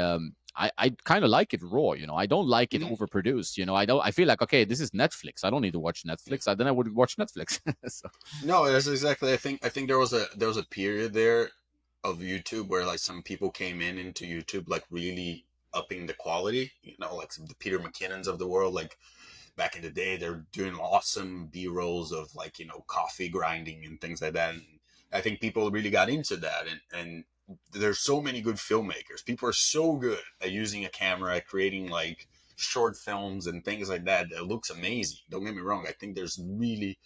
I kind of like it raw. I don't like it Mm, overproduced. I don't. I feel like okay, this is Netflix. I don't need to watch yeah. Netflix. Then I would watch Netflix. So, No, that's exactly. I think there was a period there of YouTube where like some people came into YouTube like really upping the quality. You know, like some, the Peter McKinnons of the world. Like back in the day, they're doing awesome B rolls of like, you know, coffee grinding and things like that. And I think people really got into that. And there's so many good filmmakers. People are so good at using a camera, creating like short films and things like that. That looks amazing. Don't get me wrong. I think there's really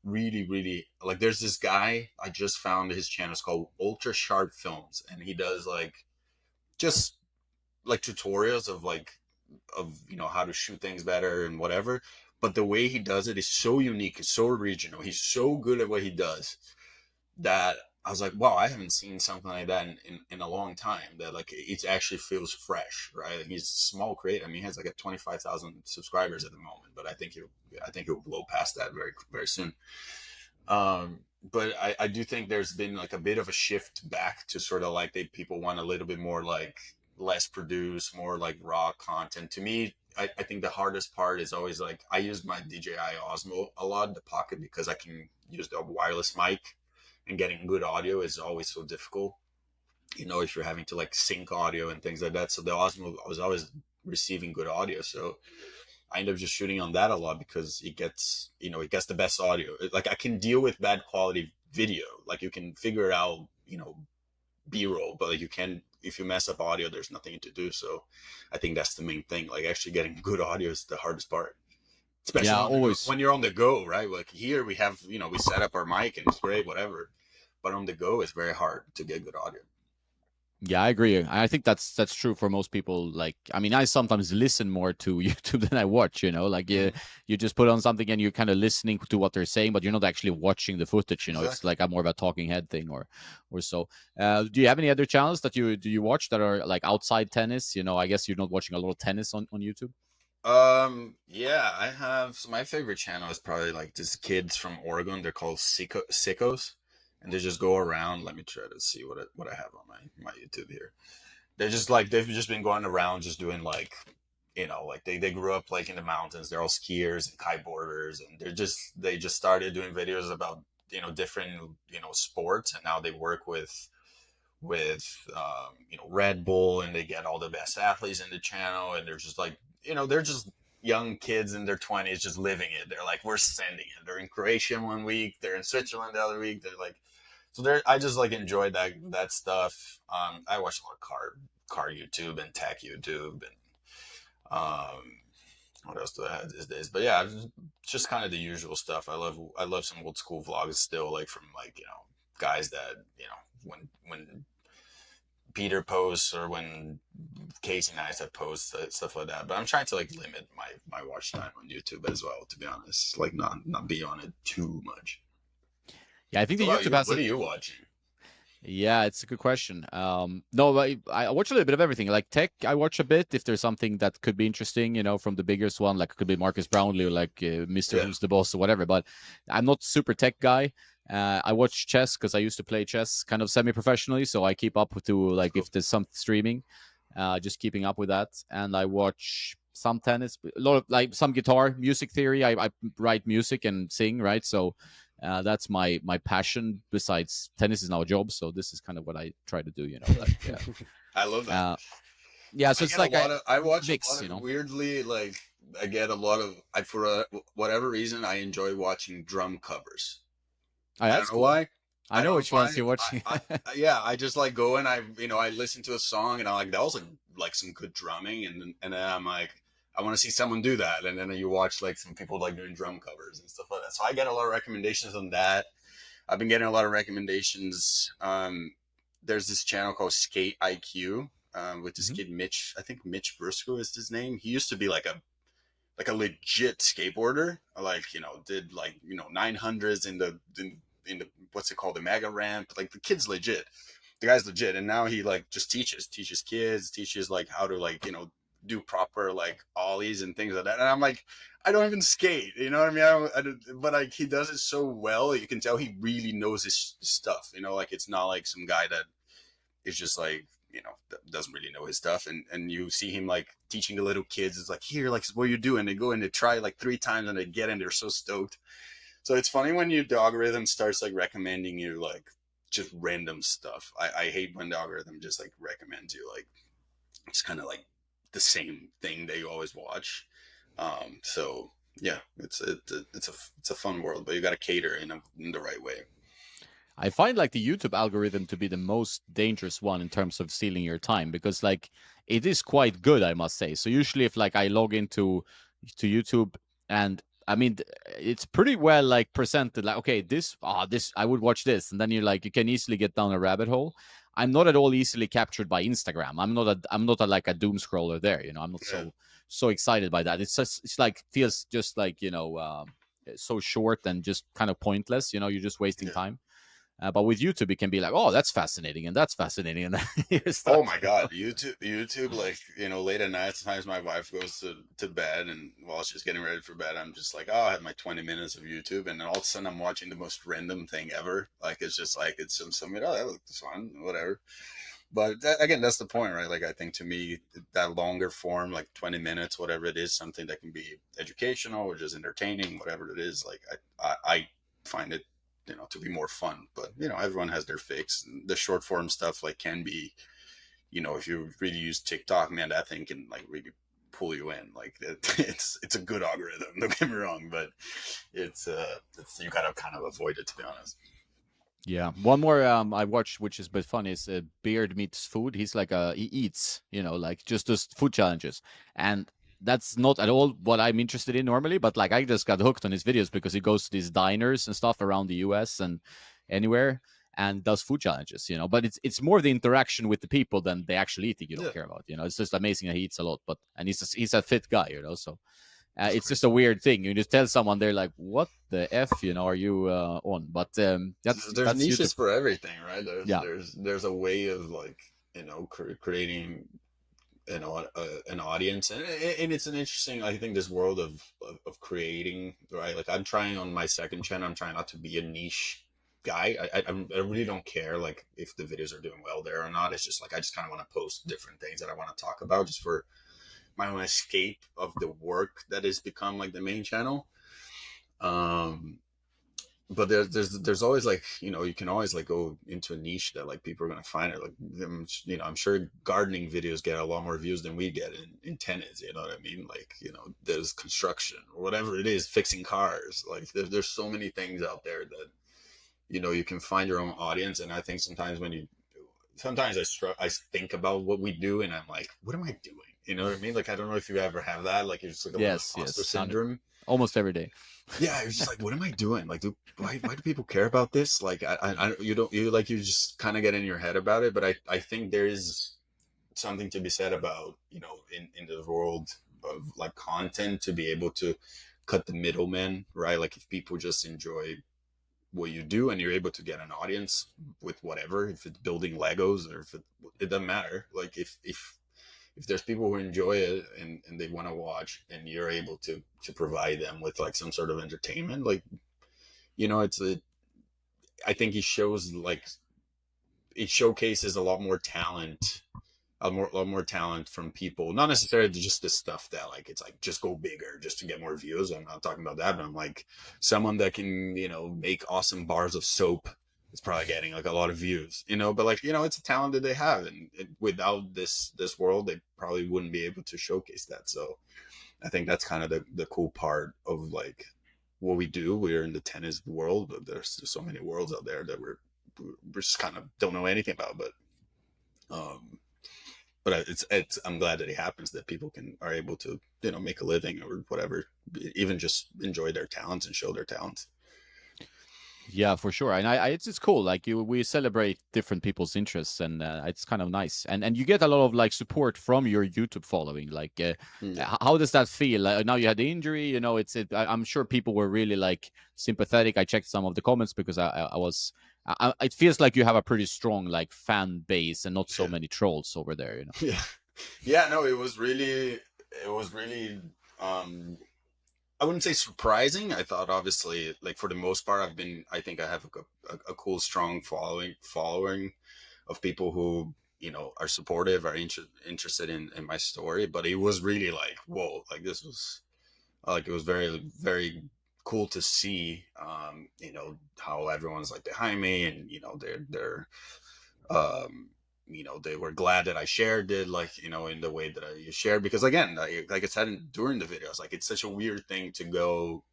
really like there's this guy I just found his channel. It's called Ultra Sharp Films, and he does like just like tutorials of like of, you know, how to shoot things better and whatever. But the way he does it is so unique, it's so original, he's so good at what he does that I was like, wow, I haven't seen something like that in a long time, that like it actually feels fresh, right? He's a small creator. I mean, he has like a 25,000 subscribers at the moment, but I think he'll blow past that very very soon. But I do think there's been like a bit of a shift back to sort of like people want a little bit more like less produced, more like raw content. To me, I think the hardest part is always like I use my DJI Osmo a lot in the pocket because I can use the wireless mic, and getting good audio is always so difficult. You know, if you're having to like sync audio and things like that. So the Osmo I was always receiving good audio. So I end up just shooting on that a lot because it gets the best audio. Like I can deal with bad quality video. Like you can figure it out, you know, B-roll, but like you can, if you mess up audio, there's nothing to do. So I think that's the main thing. Like actually getting good audio is the hardest part, especially yeah, on the go, always. when you're on the go, right? Like here we have, you know, we set up our mic and it's great, whatever. But on the go, it's very hard to get good audio. Yeah, I agree. I think that's true for most people. Like, I mean, I sometimes listen more to YouTube than I watch. Like Mm, you just put on something and you're kind of listening to what they're saying, but you're not actually watching the footage. It's exactly. like a more of a talking head thing, or so. Do you have any other channels that you watch that are like outside tennis? I guess you're not watching a lot of tennis on YouTube. Yeah, I have. So my favorite channel is probably like these kids from Oregon. They're called Sickos, and they just go around. Let me try to see what I have on my YouTube here. They're just like they've just been going around just doing like, you know, like they grew up like in the mountains. They're all skiers and kiteboarders, and they just started doing videos about, you know, different, you know, sports, and now they work with Red Bull, and they get all the best athletes in the channel, and they're just like, you know, they're just young kids in their 20s just living it. They're like, we're sending it. They're in Croatia one week, they're in Switzerland the other week. They're like, so they're I just like enjoyed that stuff. I watch a lot of car YouTube and tech YouTube, and um What else do I have these days? But yeah, just kind of the usual stuff. I love some old school vlogs still, like from like guys that when Peter posts or when Casey Neistat posts stuff like that. But I'm trying to like limit my watch time on YouTube as well. To be honest, like not be on it too much. Yeah, I think What the about YouTube you? has What a. are you watching? Yeah, it's a good question. No, I watch a little bit of everything. Like tech, I watch a bit if there's something that could be interesting, from the biggest one, like it could be Marcus Brownlee or like Mr. Yeah, Who's the Boss or whatever. But I'm not super tech guy. I watch chess because I used to play chess kind of semi-professionally, so I keep up to that's like cool. if there's some streaming, just keeping up with that. And I watch some tennis, a lot of like some guitar, music theory. I write music and sing, right? So that's my passion. Besides, tennis is now a job, so this is kind of what I try to do. Like I love that. uh, yeah. So I it's get a like a lot of. I watch a lot mix. of weirdly like. I get a lot of. I for whatever reason I enjoy watching drum covers. Oh, I that's don't know cool. why. I I know don't know which ones why. you're watching. Yeah, I just like go and I listen to a song and I'm like, that was like some good drumming, and then I'm like, I want to see someone do that, and then you watch like some people like doing drum covers and stuff like that. So I get a lot of recommendations on that. I've been getting a lot of recommendations. There's this channel called Skate IQ, with this Mhm. kid Mitch. I think Mitch Briscoe is his name. He used to be like a legit skateboarder. Like did like 900s in the what's it called, the mega ramp. Like the kid's legit. The guy's legit, and now he like just teaches kids, teaches like how to like do proper like ollies and things like that. And I'm like, I don't even skate, you know what I mean? But like he does it so well. You can tell he really knows his stuff. Like it's not like some guy that is just like doesn't really know his stuff, and you see him like teaching the little kids. It's like, here, like, what you do, and they go and they try like 3 times and they get in, they're so stoked. So it's funny when the algorithm starts like recommending you like just random stuff. I hate when the algorithm just like recommends you like it's kind of like the same thing that you always watch. So yeah, it's a fun world, but you got to cater in the right way. I find like the YouTube algorithm to be the most dangerous one in terms of stealing your time because like it is quite good, I must say. So usually if like I log into to YouTube and I mean it's pretty well like presented like okay this I would watch this and then you're like you can easily get down a rabbit hole. I'm not at all easily captured by Instagram. I'm not a like a doom scroller there, I'm not Yeah, so excited by that. It's like feels just like so short and just kind of pointless, you're just wasting yeah. time. But with YouTube, it can be like, oh, that's fascinating, and that's fascinating, and then you're Oh stuck. my God, YouTube, like late at night. Sometimes my wife goes to bed, and while she's getting ready for bed, I'm just like, oh, I have my 20 minutes of YouTube, and then all of a sudden I'm watching the most random thing ever. Like it's just like it's some oh, that looks fun, whatever. But again, that's the point, right? Like I think to me that longer form, like 20 minutes, whatever it is, something that can be educational or just entertaining, whatever it is. Like I find it to be more fun. But everyone has their fix. The short form stuff like can be, if you really use TikTok, man, that thing can like really pull you in. Like it's a good algorithm. Don't get me wrong, but it's you gotta kind of avoid it, to be honest. Yeah, one more I watched, which is a bit funny, is Beard Meets Food. He's like he eats, like just does food challenges, and that's not at all what I'm interested in normally. But like I just got hooked on his videos because he goes to these diners and stuff around the U.S. and anywhere and does food challenges. But it's more the interaction with the people than the actual eating you don't Yeah, care about. It's just amazing that he eats a lot, but and he's a fit guy, so. that's It's great. just a weird thing. You just tell someone, they're like, "What the f? Are you on?" But There's that's YouTube. niches for everything, right? There's Yeah, there's there's a way of like creating an audience, and it's an interesting, I think, this world of creating, right? Like I'm trying on my second channel, I'm trying not to be a niche guy. I really don't care like if the videos are doing well there or not. It's just like I just kind of want to post different things that I want to talk about just for my own escape of the work that has become like the main channel. um but there's always like you can always like go into a niche that like people are gonna find it. Like I'm sure gardening videos get a lot more views than we get in tennis. You know what I mean? Like there's construction or whatever it is, fixing cars. Like there's so many things out there that you can find your own audience. And I think sometimes when sometimes I think about what we do, and I'm like, what am I doing? You know what I mean? Like, I don't know if you ever have that. Like, it's like a little Yes, imposter yes, 100, syndrome. almost every day. Yeah, it's just like, what am I doing? Like, why do people care about this? Like, you don't, you like, you just kind of get in your head about it. But I think there is something to be said about, in the world of like content, to be able to cut the middleman, right? Like, if people just enjoy what you do and you're able to get an audience with whatever, if it's building Legos or if it doesn't matter. Like, if there's people who enjoy it and they want to watch, and you're able to provide them with like some sort of entertainment, like, it's a, I think he shows like, it showcases a lot more talent, a lot more talent from people, not necessarily just the stuff that like, it's like just go bigger just to get more views. I'm not talking about that, but I'm like, someone that can, make awesome bars of soap is probably getting like a lot of views, but like, it's a talent that they have, and without this world, they probably wouldn't be able to showcase that. So I think that's kind of the cool part of like what we do. We're in the tennis world, but there's just so many worlds out there that we're just kind of don't know anything about. Um, but it's I'm glad that it happens, that people are able to, make a living or whatever, even just enjoy their talents and show their talents. Yeah, for sure. And it's cool. Like we celebrate different people's interests, and it's kind of nice. And you get a lot of like support from your YouTube following. Like, Yeah, how does that feel? Now you had the injury. I'm sure people were really like sympathetic. I checked some of the comments because I was. It feels like you have a pretty strong like fan base and not so yeah, many trolls over there. yeah, yeah. No, it was really. Um, I wouldn't say surprising. I thought, obviously, like, for the most part, I think I have a cool, strong following of people who, are supportive, are interested in my story. But it was really like, whoa, like, this was like, it was very, very cool to see, how everyone's like behind me, and, they're, um, they were glad that I shared it, like, in the way that I shared, because again, like I said during the videos, like, it's such a weird thing to go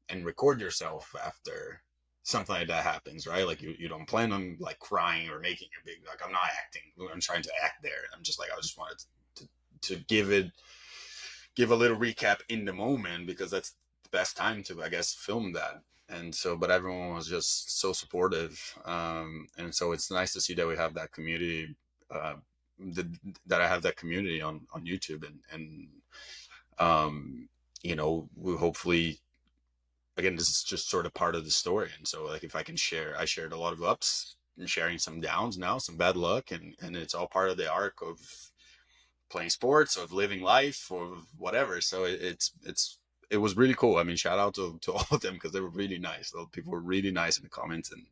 and record yourself after something like that happens, right? Like, you don't plan on like crying or making it big. Like, I'm not acting. I'm trying to act there. I'm just like, I just wanted to give a little recap in the moment, because that's the best time to, I guess, film that. And so, but everyone was just so supportive, and so it's nice to see that we have that community, uh, that, I have that community on YouTube, and um, we hopefully, again, this is just sort of part of the story. And so, like, if I can share, I shared a lot of ups and sharing some downs now, some bad luck, and it's all part of the arc of playing sports, of living life, or whatever. So it was really cool. I mean, shout out to all of them, because they were really nice. The people were really nice in the comments, and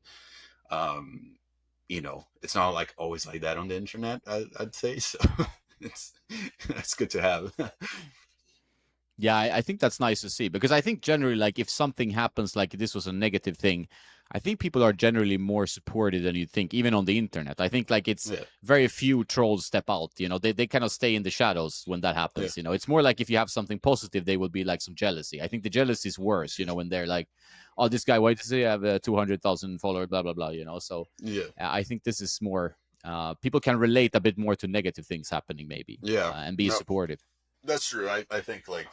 um, it's not like always like that on the internet, I'd say. So it's that's good to have. Yeah, I think that's nice to see, because I think generally, like, if something happens, like this was a negative thing, I think people are generally more supportive than you think, even on the internet. I think like it's Yeah, very few trolls step out. They kind of stay in the shadows when that yeah, happens. It's more like if you have something positive, they will be like some jealousy. I think the jealousy is worse. When they're like, "Oh, this guy, why does he have 200,000 followers?" Blah blah blah. So yeah, I think this is more. People can relate a bit more to negative things happening, maybe, yeah. and be No, supportive. that's true. I think, like,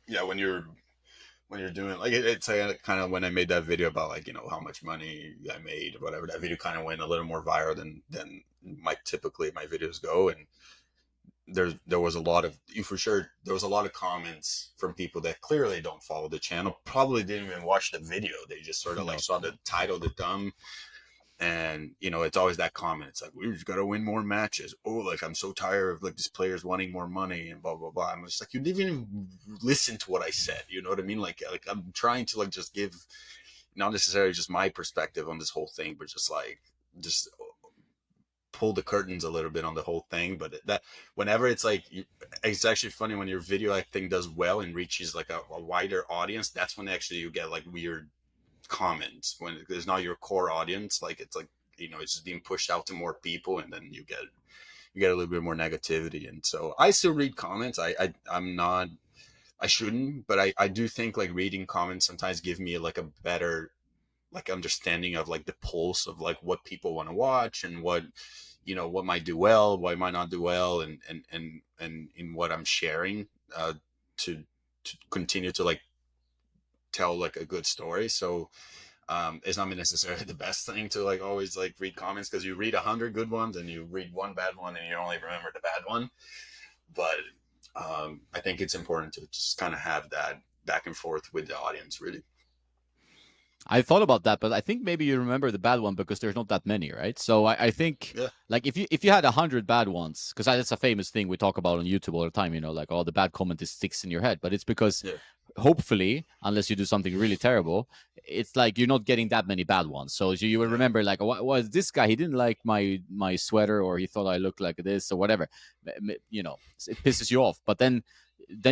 yeah, when you're doing like, it's kind of, when I made that video about, like, how much money I made or whatever, that video kind of went a little more viral than my typically my videos go. And there was a lot of, you for sure, there was a lot of comments from people that clearly don't follow the channel, probably didn't even watch the video, they just sort of like No. saw the title, the thumb. And it's always that comment. It's like, we just got to win more matches. Oh, like, I'm so tired of like these players wanting more money and blah blah blah. I'm just like, you didn't even listen to what I said. You know what I mean? Like I'm trying to, like, just give, not necessarily just my perspective on this whole thing, but just pull the curtains a little bit on the whole thing. But that, whenever it's like, it's actually funny when your video, I think, does well and reaches like a wider audience. That's when actually you get like weird comments, when it's not your core audience. Like, it's like, it's just being pushed out to more people, and then you get a little bit more negativity. And so I still read comments. I'm not, I shouldn't, but I do think like reading comments sometimes give me like a better like understanding of like the pulse of like what people want to watch and what, what might do well, what might not do well, and in what I'm sharing, to continue to like tell like a good story. So it's not necessarily the best thing to like always like read comments, because you read 100 good ones and you read one bad one and you only remember the bad one. But I think it's important to just kind of have that back and forth with the audience, really. I thought about that, but I think maybe you remember the bad one because there's not that many, right? So I think Yeah, like if you had 100 bad ones, because that's a famous thing we talk about on YouTube all the time, like the bad comment is sticks in your head, but it's because yeah, hopefully, unless you do something really terrible, it's like you're not getting that many bad ones. So you will yeah, remember like, what was this guy? He didn't like my sweater, or he thought I looked like this, or whatever. It pisses you off. But then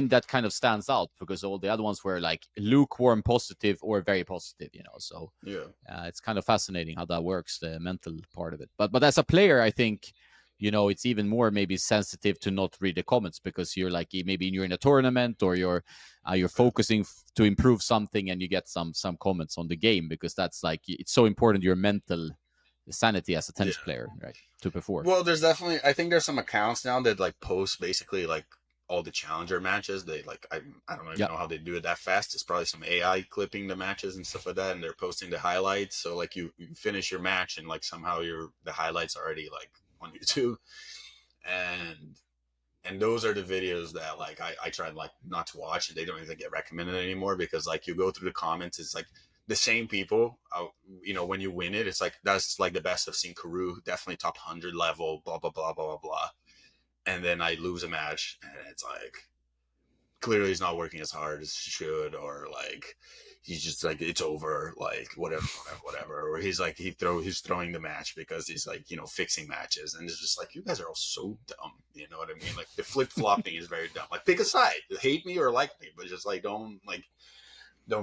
that kind of stands out because all the other ones were like lukewarm positive or very positive. So yeah, it's kind of fascinating how that works, the mental part of it. But as a player, I think it's even more maybe sensitive to not read the comments because you're like maybe you're in a tournament or you're yeah, focusing to improve something and you get some comments on the game because that's like it's so important your mental sanity as a tennis yeah. player, right, to perform. Well, there's definitely, I think there's some accounts now that like post basically like all the challenger matches. They like, I don't even Yeah. know how they do it that fast. It's probably some AI clipping the matches and stuff like that, and they're posting the highlights. So like you finish your match and like somehow the highlights already like on YouTube, and those are the videos that like I try like not to watch, and they don't even get recommended anymore, because like you go through the comments, it's like the same people. When you win it, it's like that's like the best I've seen. Karue definitely top 100 level, blah blah blah blah blah blah. And then I lose a match, and it's like clearly he's not working as hard as he should, or like he's just like it's over, like whatever, whatever. Or he's like he's throwing the match because he's like fixing matches, and it's just like you guys are all so dumb. You know what I mean? Like the flip flopping is very dumb. Like pick a side, hate me or like me, but just like don't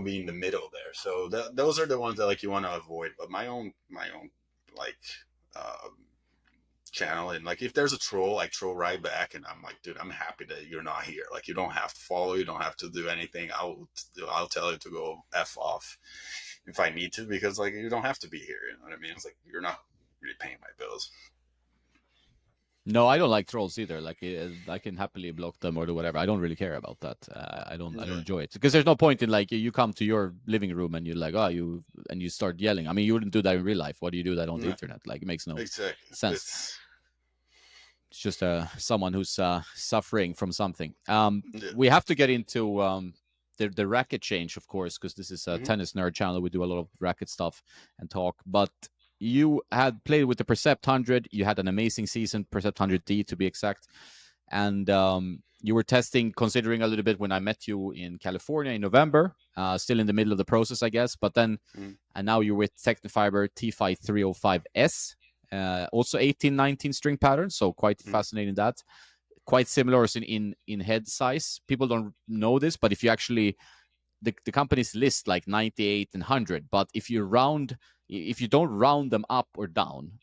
be in the middle there. So those are the ones that like you want to avoid. But my own like. Uh, Channel, and like if there's a troll, I troll right back, and I'm like, dude, I'm happy that you're not here. Like you don't have to follow, you don't have to do anything. I'll tell you to go f off if I need to, because like you don't have to be here. You know what I mean? It's like you're not really paying my bills. No, I don't like trolls either. Like I can happily block them or do whatever. I don't really care about that. I don't Yeah, enjoy it because there's no point in like you come to your living room and you're like, and you start yelling. I mean, you wouldn't do that in real life. Why do you do that on the yeah, internet? Like it makes no exactly. sense. It's It's just someone who's suffering from something. yeah. We have to get into the racket change, of course, because this is a Mm-hmm. tennis nerd channel. We do a lot of racket stuff and talk. But you had played with the Percept 100. You had an amazing season, Percept 100D to be exact. And you were testing, considering a little bit when I met you in California in November. Still in the middle of the process, I guess. But then, Mm-hmm. and now you're with Technifiber T-Fi 305S, also 18-19 string pattern. So quite fascinating that. Quite similar in head size. People don't know this, but if you actually the companies list like 98 and 100, but if you don't round them up or down,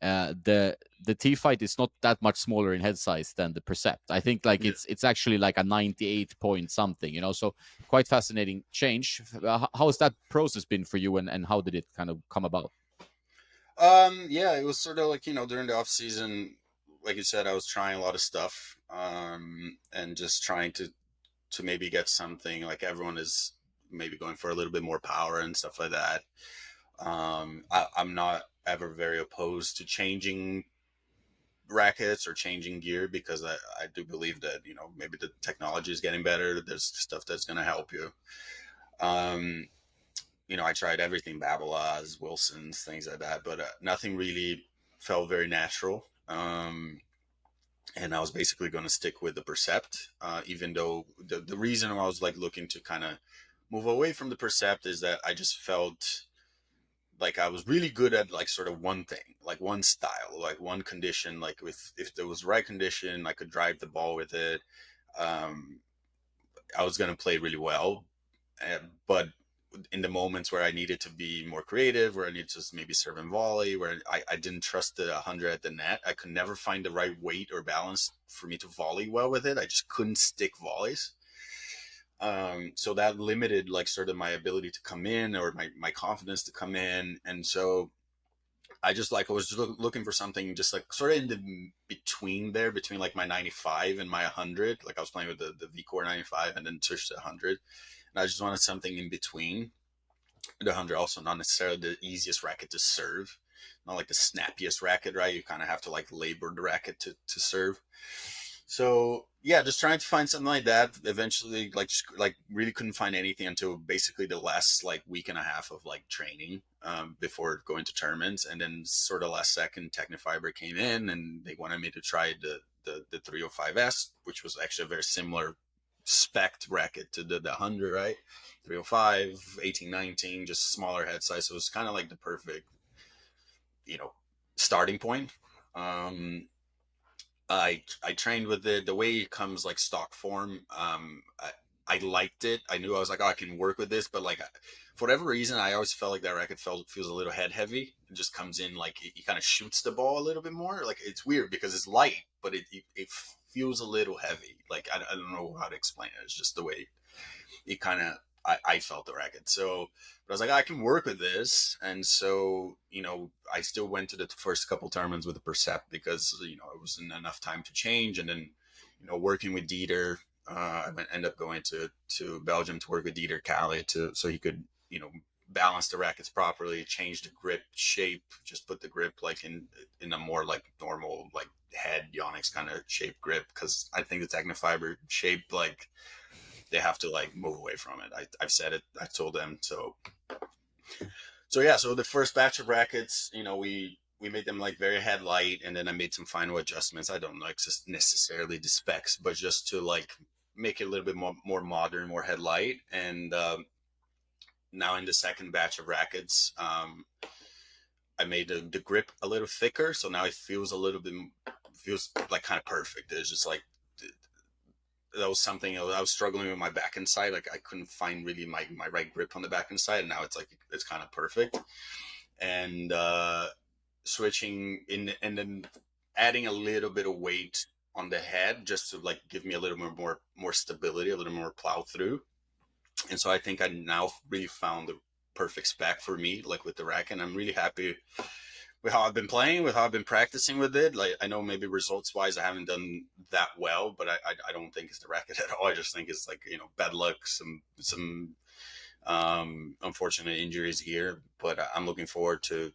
the T fight is not that much smaller in head size than the Percept. I think like Yeah. it's actually like a 98 point something, so quite fascinating change. How has that process been for you, and how did it kind of come about? Yeah, it was sort of like during the off season, like you said, I was trying a lot of stuff, and just trying to maybe get something like everyone is maybe going for a little bit more power and stuff like that. I'm not ever very opposed to changing rackets or changing gear, because I do believe that maybe the technology is getting better. There's stuff that's going to help you. Um, I tried everything, Babolas, Wilsons, things like that, but nothing really felt very natural. And I was basically going to stick with the Percept, even though the reason I was like looking to kind of move away from the Percept is that I just felt like I was really good at like sort of one thing, like one style, like one condition. Like if there was right condition, I could drive the ball with it. Um, I was going to play really well, but in the moments where I needed to be more creative, where I needed to maybe serve and volley, where I didn't trust the 100 at the net, I could never find the right weight or balance for me to volley well with it. I just couldn't stick volleys. So that limited like sort of my ability to come in, or my confidence to come in. And so I just like, I was just looking for something just like sort of in the between there, between like my 95 and my 100. Like I was playing with the V Core 95 and then switched to 100. And I just wanted something in between the 100. Also, not necessarily the easiest racket to serve, not like the snappiest racket, right? You kind of have to like labor the racket to serve. So yeah, just trying to find something like that. Eventually, like really couldn't find anything until basically the last like week and a half of like training, before going to tournaments. And then sort of last second, Technifiber came in and they wanted me to try the 305S, which was actually a very similar spec racket to the 100, right? 305, 1819, just smaller head size. So it was kind of like the perfect, you know, starting point. Um, I trained with it the way it comes like stock form. I liked it. I knew I was like, oh, I can work with this, but like for whatever reason, I always felt like that racket feels a little head heavy. It just comes in like it kind of shoots the ball a little bit more. Like it's weird because it's light, but it feels a little heavy. Like I don't know how to explain it. It's just the way it kind of I felt the racket. So, but I was like, I can work with this, and so I still went to the first couple tournaments with the Percept because it wasn't enough time to change, and then working with Dieter, ended up going to Belgium to work with Dieter Calle to so he could balance the rackets properly, change the grip shape, just put the grip like in a more like normal like head Yonex kind of shape grip because I think the Technifiber shape like they have to like move away from it. I've said it. I told them so yeah. So the first batch of rackets, we made them like very headlight, and then I made some final adjustments. I don't know necessarily the specs, but just to like make it a little bit more modern, more headlight. And now in the second batch of rackets, I made the grip a little thicker, so now it feels a little bit feels like kind of perfect. It's just like that was something I was struggling with my backhand side. Like I couldn't find really my right grip on the backhand side, and now it's like it's kind of perfect. And switching in and then adding a little bit of weight on the head just to like give me a little more stability, a little more plow through. And so I think I now really found the perfect spec for me, like with the rack, and I'm really happy with how I've been playing, with how I've been practicing with it. Like I know maybe results wise I haven't done that well, but I don't think it's the racket at all. I just think it's like bad luck, some unfortunate injuries here. But I'm looking forward to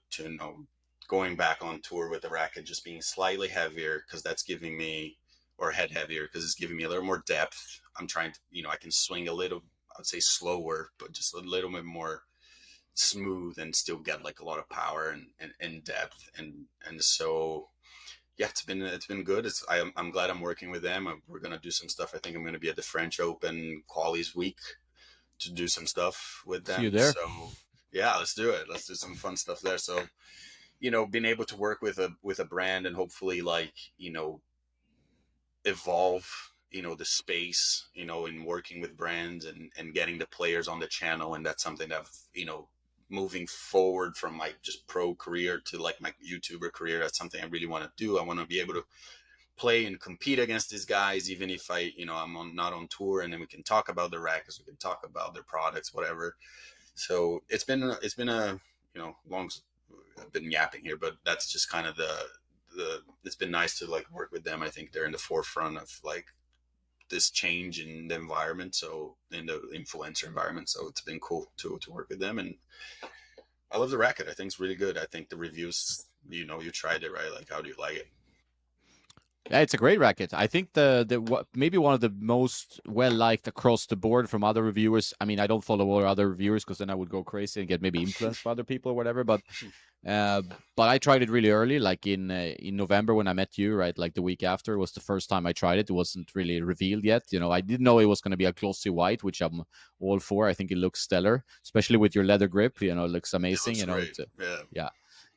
going back on tour with the racket just being slightly heavier because that's giving me or head heavier because it's giving me a little more depth. I'm trying to I can swing a little, I'd say slower, but just a little bit more smooth and still get like a lot of power and depth and so yeah, it's been good. I'm glad I'm working with them. We're gonna do some stuff. I think I'm gonna be at the French Open qualies week to do some stuff with See you them. there. So yeah, let's do it. Let's do some fun stuff there. So being able to work with a brand and hopefully like evolve the space in working with brands and getting the players on the channel, and that's something that I've moving forward from my just pro career to like my YouTuber career. That's something I really want to do. I want to be able to play and compete against these guys, even if I'm not on tour, and then we can talk about their rackets, we can talk about their products, whatever. So it's been a long. I've been yapping here, but that's just kind of the. It's been nice to like work with them. I think they're in the forefront of like this change in the environment, so in the influencer environment. So it's been cool to work with them, and I love the racket. I think it's really good. I think the reviews, you tried it, right? Like, how do you like it? Yeah, it's a great racket. I think maybe one of the most well liked across the board from other reviewers. I mean, I don't follow all other reviewers because then I would go crazy and get maybe influenced by other people or whatever. Uh, but I tried it really early, like in November when I met you, right? Like the week after was the first time I tried it. It wasn't really revealed yet. I didn't know it was going to be a glossy white, which I'm all for. I think it looks stellar, especially with your leather grip. It looks It amazing. looks great. Yeah. Yeah,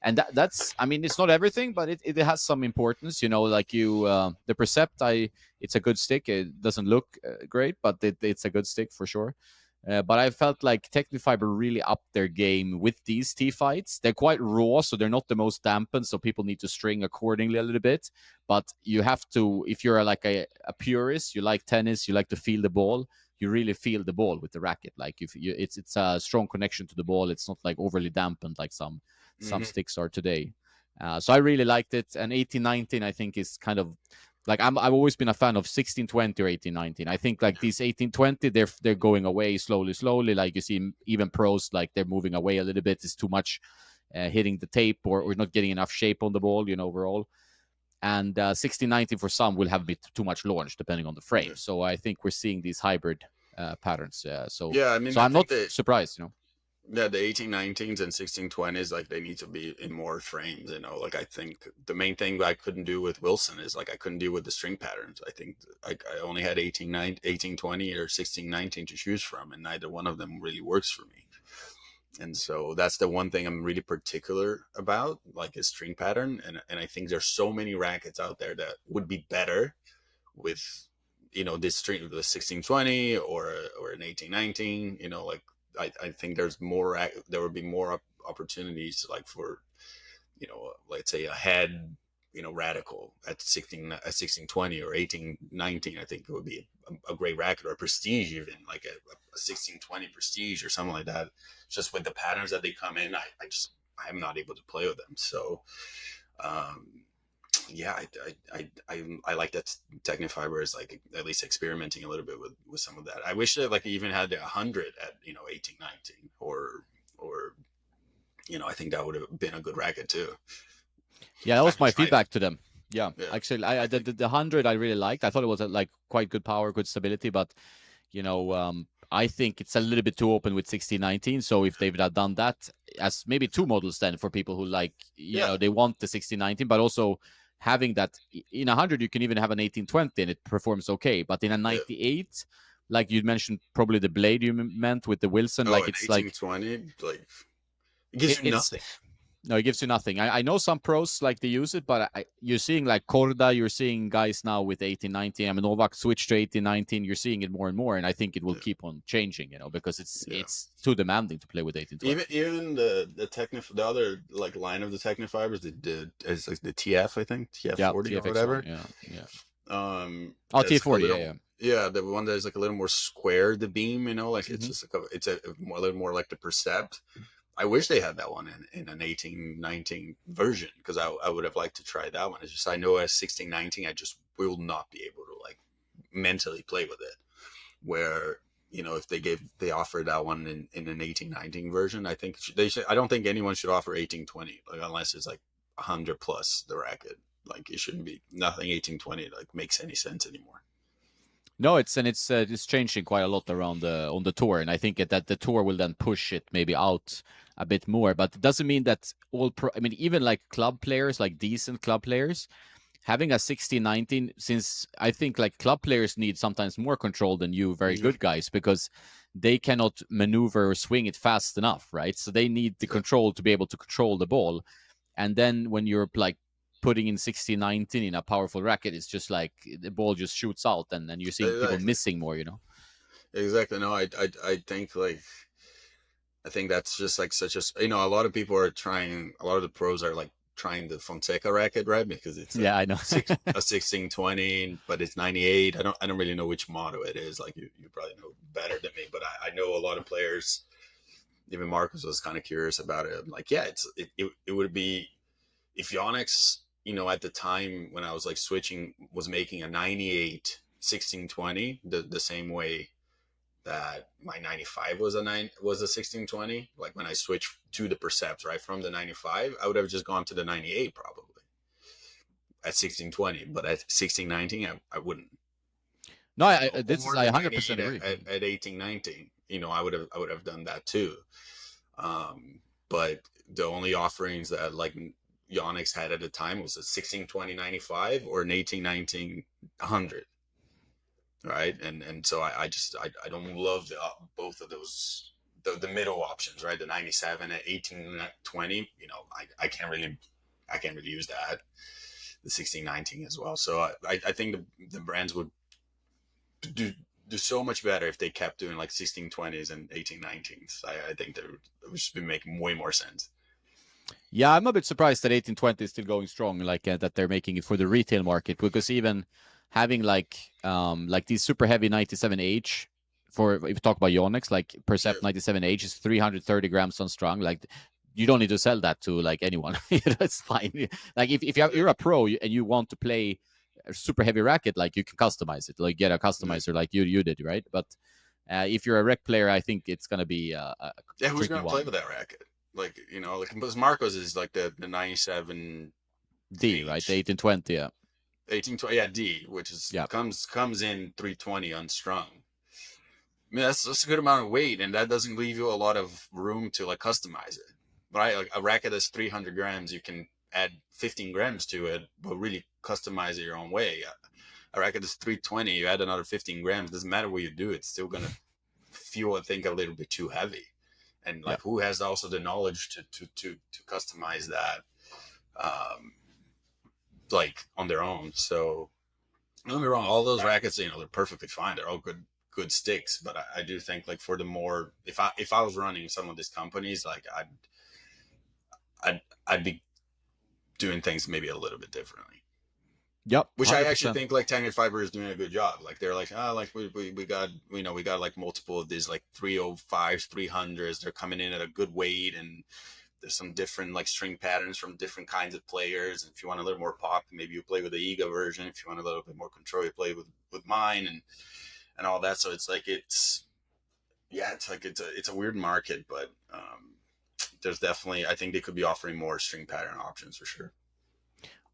and that's I mean it's not everything, but it has some importance. Like the Percept, it's a good stick. It doesn't look great, but it's a good stick for sure. But I felt like Technifiber really upped their game with these T fights. They're quite raw, so they're not the most dampened, so people need to string accordingly a little bit. But you have to, if you're like a purist, you like tennis, you like to feel the ball, you really feel the ball with the racket. Like if you, it's a strong connection to the ball. It's not like overly dampened like some Hmm. sticks are today. So I really liked it. And 1819, I think, is kind of like I've always been a fan of 1620 or 1819. I think like these 1820, they're going away slowly. Like you see, even pros, like they're moving away a little bit. It's too much hitting the tape, or not getting enough shape on the ball, overall. And 1619 for some will have a bit too much launch depending on the frame. Yeah. So I think we're seeing these hybrid patterns. So Yeah, I mean, so I I'm think not that surprised. yeah, the 1819s and 1620s, like they need to be in more frames. Like I think the main thing I couldn't do with Wilson is like I couldn't do with the string patterns. I think like I only had 1820 or 1619 to choose from, and neither one of them really works for me. And so that's the one thing I'm really particular about, like a string pattern. And I think there's so many rackets out there that would be better with, this string, the 1620 or an 1819. Like I think there would be more opportunities, like for, let's say a head, radical at 1620 or 1819. I think it would be a great racket, or a prestige, even like a 1620 prestige or something like that. Just with the patterns that they come in, I'm not able to play with them. So um yeah, I like that Technifiber is like at least experimenting a little bit with some of that. I wish that like even had 100 at 1819, or I think that would have been a good racket too. Yeah, that I was haven't my tried it. feedback to them. Yeah, Yeah, actually, I the, think. the 100 I really liked. I thought it was like quite good power, good stability, but I think it's a little bit too open with 1619. So if they've done that as maybe two models, then for people who like, Yeah, they want the 1619, but also having that in 100, you can even have an 1820 and it performs okay. But in a yeah. 98, like you mentioned, probably the blade you meant with the Wilson, Oh, like an it's like 1820, like it gives you it's nothing. no, it gives you nothing. I know some pros like they use it, but you're seeing like Korda, you're seeing guys now with 1819. I mean, Novak switched to 1819. You're seeing it more and more, and I think it will Yeah, keep on changing, because it's yeah. it's too demanding to play with Even 1820. even the other like line of the Technifibers, is like the TF, I think TF Yeah, 40 or TFX1. whatever. Yeah, yeah. Oh, That's like a T40. Yeah, little, yeah. yeah, the one that is like a little more square, the beam, like it's Hmm. just like a little more like the Percept. I wish they had that one in an 1819 version, because I would have liked to try that one. It's just I know as 1619 I just will not be able to like mentally play with it. Where if they offered that one in an 1819 version, I think they should. I don't think anyone should offer 1820, like unless it's like 100 plus the racket. Like it shouldn't be nothing 1820 like makes any sense anymore. No, it's changing quite a lot around the on the tour, and I think that the tour will then push it maybe out a bit more. But it doesn't mean that all pro. I mean, even like club players, like decent club players, having a 1619, since I think like club players need sometimes more control than you very Yeah, good guys, because they cannot maneuver or swing it fast enough, right? So they need the exactly. control to be able to control the ball. And then when you're like putting in 1619 in a powerful racket, it's just like the ball just shoots out, and then you're seeing people Exactly. missing more. Exactly. No, I think like I think that's just like such a lot of people are trying. A lot of the pros are like trying the Fonseca racket, right? Because it's Yeah, I know. a 1620, but it's 98. I don't really know which model it is. Like you probably know better than me, but I know a lot of players. Even Marcus was kind of curious about it. I'm like, yeah, it would be if Yonex, at the time when I was like switching, was making a 98 1620 the same way that my 95 was a 1620. Like when I switched to the Percept, right, from the 95, I would have just gone to the 98 probably at 1620, but at 1619 I wouldn't. No, this is Or I the 100% 98 agree. at 1819. I would have done that too. But the only offerings that like Yonex had at the time was a 1620 95 or an 1819 100, right? And so I don't love both of those, the middle options, right? The 97 at 1820, I can't really use that. The 1619 as well. So I think the brands would do do so much better if they kept doing like 1620s and 1819s. I think that would just be making way more sense. Yeah, I'm a bit surprised that 1820 is still going strong, like that they're making it for the retail market, because even having like these super heavy 97H for if you talk about Yonex, like Sure. Percept 97H is 330 grams unstrung. Like you don't need to sell that to like anyone. It's fine. Like if you're a Exactly. pro and you want to play a super heavy racket, like you can customize it, like get a Yeah. customizer like you did, right? But if you're a rec player, I think it's gonna be a Yeah, who's tricky gonna play one. with that racket? Like, like because Marcos is like the 97 D, right? The H, 1820, yeah. 1820, yeah, D, which is Yeah. comes in 320 unstrung. I mean, that's a good amount of weight, and that doesn't leave you a lot of room to like customize it. Right? Like a racket that's 300 grams, you can add 15 grams to it, but really customize it your own way. A racket that's 320, you add another 15 grams. Doesn't matter what you do, it's still gonna feel, I think, a little bit too heavy. And Yeah. like, who has also the knowledge to customize that, um, like on their own? So don't get me wrong, all those rackets, they're perfectly fine. They're all good sticks. But I do think like for the more, if I was running some of these companies, like I'd be doing things maybe a little bit differently. Yep. Which I actually 100%. think like Tangen Fiber is doing a good job. Like they're like, like we got, we got like multiple of these like 305s, 300s. They're coming in at a good weight, and there's some different like string patterns from different kinds of players. And if you want a little more pop, maybe you play with the EGA version. If you want a little bit more control, you play with mine and all that. So it's like it's like it's a weird market, but there's definitely, I think they could be offering more string pattern options for sure.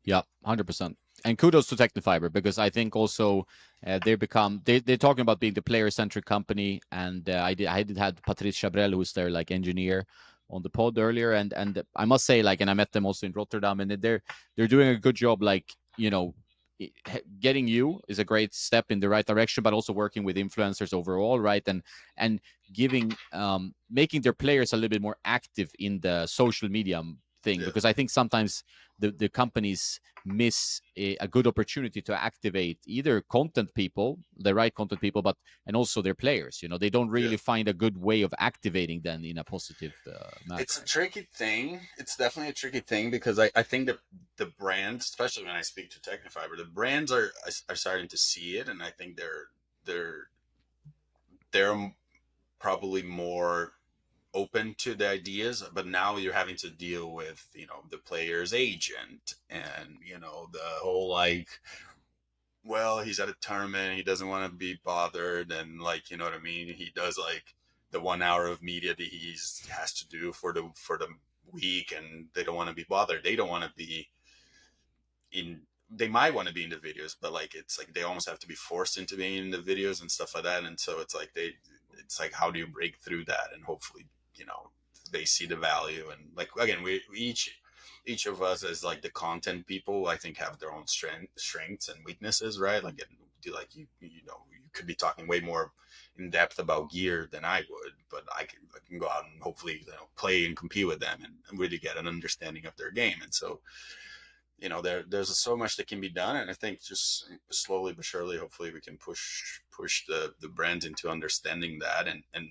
Yeah, 100%. And kudos to Technifiber because I think also they're talking about being the player centric company, and I did have Patrice Chabrel, who's their like engineer, on the pod earlier, and I must say like, and I met them also in Rotterdam, and they're doing a good job, like getting you is a great step in the right direction, but also working with influencers overall, right? And giving making their players a little bit more active in the social media thing, Yeah, because I think sometimes the companies miss a good opportunity to activate either content people, the right content people, but and also their players. They don't yeah. really find a good way of activating them in a positive It's a manner. tricky thing. It's definitely a tricky thing because I think that the brands, especially when I speak to Technifiber, the brands are starting to see it, and I think they're they're probably more open to the ideas. But now you're having to deal with the player's agent, and the whole like, well, he's at a tournament, he doesn't want to be bothered, and like, what I mean, he does like the 1 hour of media that has to do for the week, and they don't want to be bothered. They don't want to be in. They might want to be in the videos, but like it's like they almost have to be forced into being in the videos and stuff like that. And so it's like it's like, how do you break through that? And hopefully, they see the value. And like again, we each of us as like the content people, I think, have their own strengths and weaknesses, right? Like, do like you could be talking way more in depth about gear than I would, but I can go out and hopefully play and compete with them and really get an understanding of their game. And so there's so much that can be done, and I think just slowly but surely, hopefully, we can push the brand into understanding that, and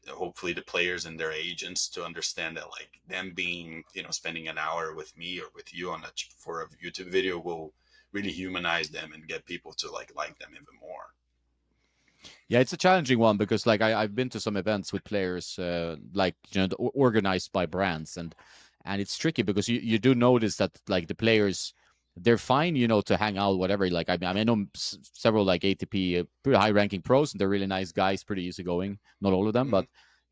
hopefully the players and their agents to understand that, like, them being spending an hour with me or with you for a YouTube video will really humanize them and get people to like them even more. Yeah, it's a challenging one because like I've been to some events with players like organized by brands, and it's tricky because you do notice that like the players, they're fine, to hang out, whatever. Like I know several like ATP pretty high ranking pros, and they're really nice guys, pretty easygoing. Not all of them,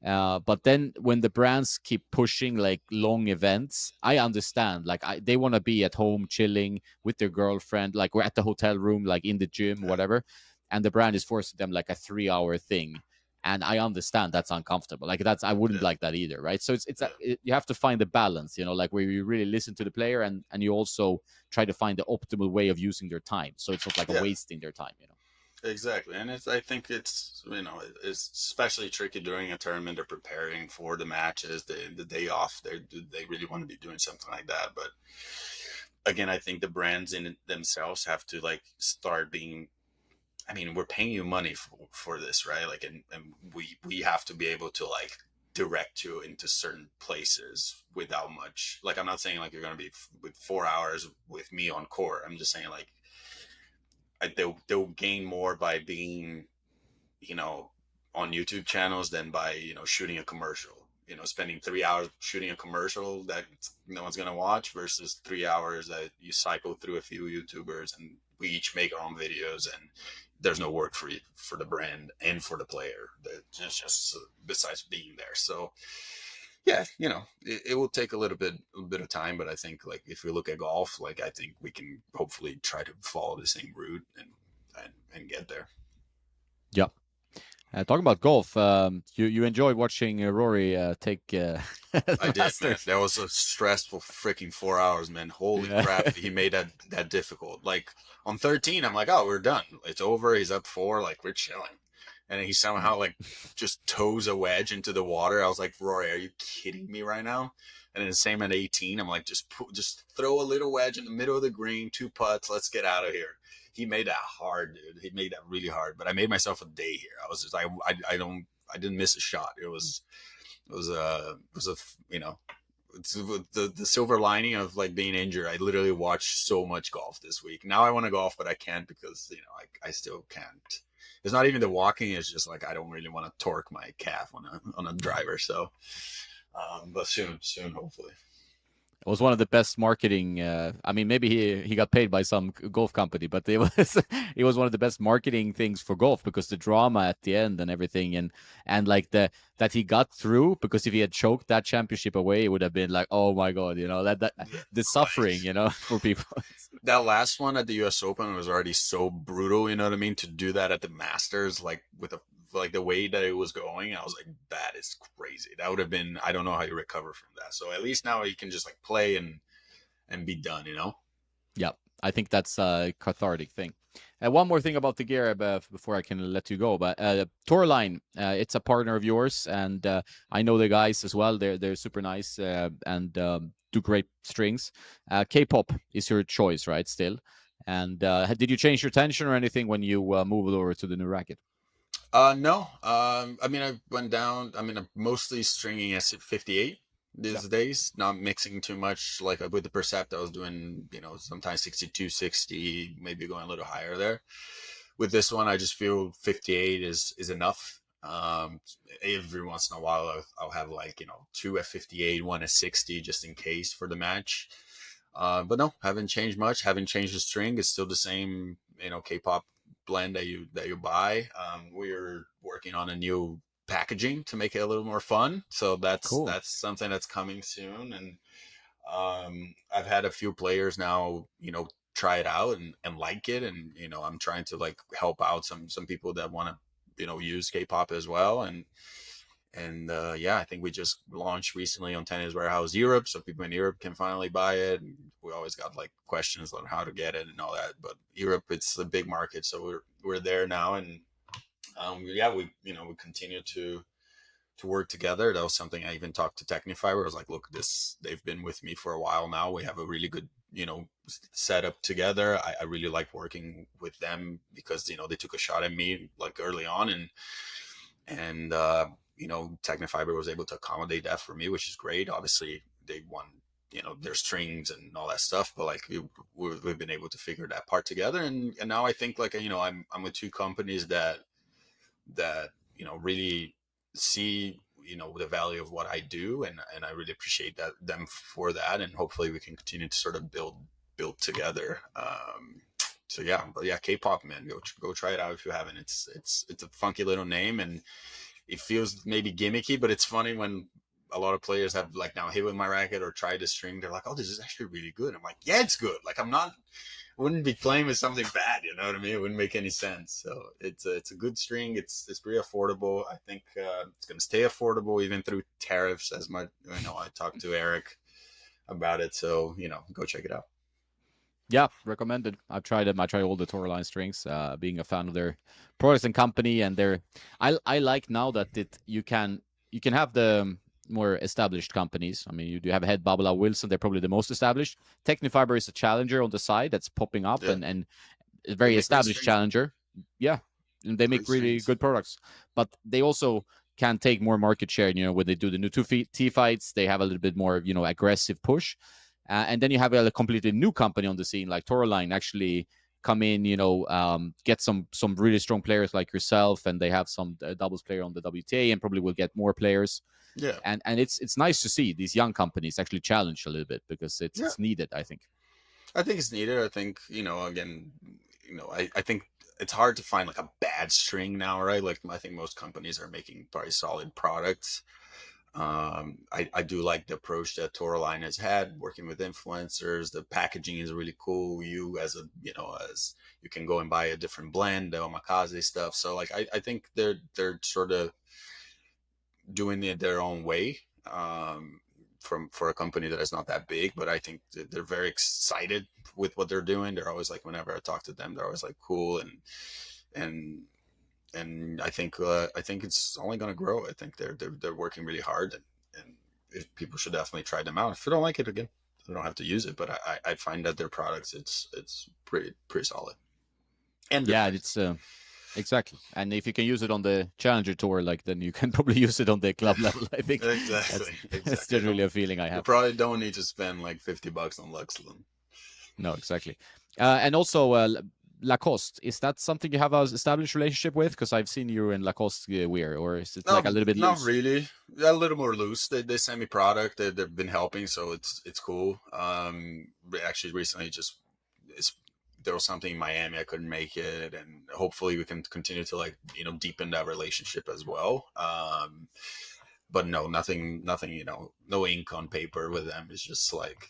Mm-hmm. but then when the brands keep pushing like long events, I understand. Like they want to be at home chilling with their girlfriend, like we're at the hotel room, like in the gym, Yeah, whatever, and the brand is forcing them like a 3 hour thing, and I understand that's uncomfortable. Like that's, I wouldn't yeah, like that either, right? So yeah, you have to find the balance, like where you really listen to the player, and you also try to find the optimal way of using their time, so it's not like a yeah. wasting their time. Exactly, and I think it's especially tricky during a tournament or preparing for the matches, the day off. They really want to be doing something like that, but again, I think the brands in themselves have to like start being. I mean, we're paying you money for this, right? Like, and we have to be able to like direct you into certain places without much. Like, I'm not saying like you're gonna be with 4 hours with me on court. I'm just saying like they'll gain more by being you know, on YouTube channels than by, shooting a commercial. Spending 3 hours shooting a commercial that no one's gonna watch versus 3 hours that you cycle through a few YouTubers and we each make our own videos and there's no work for the brand and for the player. It's just besides being there. So yeah, it will take a bit of time, but I think like if we look at golf, like I think we can hopefully try to follow the same route and get there. Yeah. Talking about golf, you enjoyed watching Rory take I the did, man. Masters. That was a stressful freaking 4 hours, man. Holy Yeah. crap, he made that difficult. Like on 13, I'm like, oh, we're done. It's over. He's up 4. Like we're chilling, and he somehow like just toes a wedge into the water. I was like, Rory, are you kidding me right now? And then the same at 18, I'm like, just throw a little wedge in the middle of the green, 2 putts. Let's get out of here. He made that hard, dude. He made that really hard. But I made myself a day here. I was just I didn't miss a shot. It was a it's the silver lining of like being injured. I literally watched so much golf this week. Now I want to golf, but I can't because I still can't. It's not even the walking. It's just like I don't really want to torque my calf on a driver. So, but soon, hopefully. It was one of the best marketing. I mean, maybe he got paid by some golf company, but it was it was one of the best marketing things for golf because the drama at the end and everything, and like that he got through. Because if he had choked that championship away, it would have been like, oh my god, that the suffering, Right. for people. That last one at the U.S. Open was already so brutal. You know what I mean? To do that at the Masters, like with the way that it was going, I was like, that is crazy. That would have been. I don't know how you recover from that. So at least now he can just like play and be done. Yeah, I think that's a cathartic thing. One more thing about the gear before I can let you go, but Tourline, it's a partner of yours, and I know the guys as well. They're super nice and do great strings. K-pop is your choice, right? Still, and did you change your tension or anything when you moved over to the new racket? No. I mean, I went down. I mean, I'm mostly stringing at 58 Yeah, these days, not mixing too much. Like with the Percept, I was doing, sometimes 62, 60, maybe going a little higher there. With this one, I just feel 58 is enough. Every once in a while, I'll have like, two at 58, one at 60, just in case for the match. But no, haven't changed much. Haven't changed the string. It's still the same, K-pop blend that you buy. We're working on a new packaging to make it a little more fun. So that's cool, that's something that's coming soon. And I've had a few players now, try it out and like it. And I'm trying to like help out some people that want to use K-pop as well. And yeah, I think we just launched recently on Tennis Warehouse Europe, so people in Europe can finally buy it. We always got like questions on how to get it and all that, but Europe, it's a big market, so we're there now. And yeah, we continue to work together. That was something I even talked to Technifiber. I was like, look, they've been with me for a while now. We have a really good setup together. I really like working with them because they took a shot at me like early on, and Technifiber was able to accommodate that for me, which is great. Obviously, they want their strings and all that stuff, but like we've been able to figure that part together, and now I think like I'm with two companies that really see the value of what I do, and I really appreciate them for that, and hopefully we can continue to sort of build together. So yeah, but yeah, K-pop, man, go try it out if you haven't. It's a funky little name, and it feels maybe gimmicky, but it's funny when a lot of players have like now hit with my racket or tried to string. They're like, "Oh, this is actually really good." I'm like, "Yeah, it's good." Like I'm not, wouldn't be playing with something bad. You know what I mean? It wouldn't make any sense. So it's a good string. It's pretty affordable. I think it's gonna stay affordable even through tariffs. As my I talked to Eric about it. So go check it out. yeah, recommended. I've tried them. I tried all the Tourline strings. Being a fan of their products and company, and their, I like now that you can have the more established companies. I mean, you do have Head Babala Wilson. They're probably the most established. Technifiber is a challenger on the side that's popping up, Yeah, and a they very make great established strings, man. challenger. Yeah, and they Great make really strings. good products, but they also can take more market share. When they do the new T fights, they have a little bit more aggressive push. And then you have a completely new company on the scene like Tourline, actually come in, get some really strong players like yourself, and they have some doubles player on the WTA, and probably will get more players. Yeah. And it's nice to see these young companies actually challenge a little bit, because Yeah. it's needed, I think. I think it's needed. I think, again, I think it's hard to find like a bad string now, right? Like I think most companies are making probably solid products. I do like the approach that Toraline has had working with influencers. The packaging is really cool. You as as you can go and buy a different blend, the omakase stuff. So like I think they're sort of doing it their own way. For a company that is not that big, but I think they're very excited with what they're doing. They're always like, whenever I talk to them, they're always like cool, and I think it's only going to grow. I think they're working really hard, and if people should definitely try them out. If you don't like it, again, you don't have to use it. But I find that their products, it's pretty solid and good Yeah, price. it's exactly. And if you can use it on the challenger tour, like, then you can probably use it on the club level. I think Exactly, that's exactly. generally a feeling I You have. probably don't need to spend like $50 on Luxland. No, exactly. And also, Lacoste, is that something you have an established relationship with? Because I've seen you in Lacoste wear, or is it like No, a little bit not loose? really. A little more loose. They send me product. They've been helping, so it's cool. Actually, recently, just it's there was something in Miami, I couldn't make it, and hopefully we can continue to like deepen that relationship as well. But no, nothing. No ink on paper with them. It's just like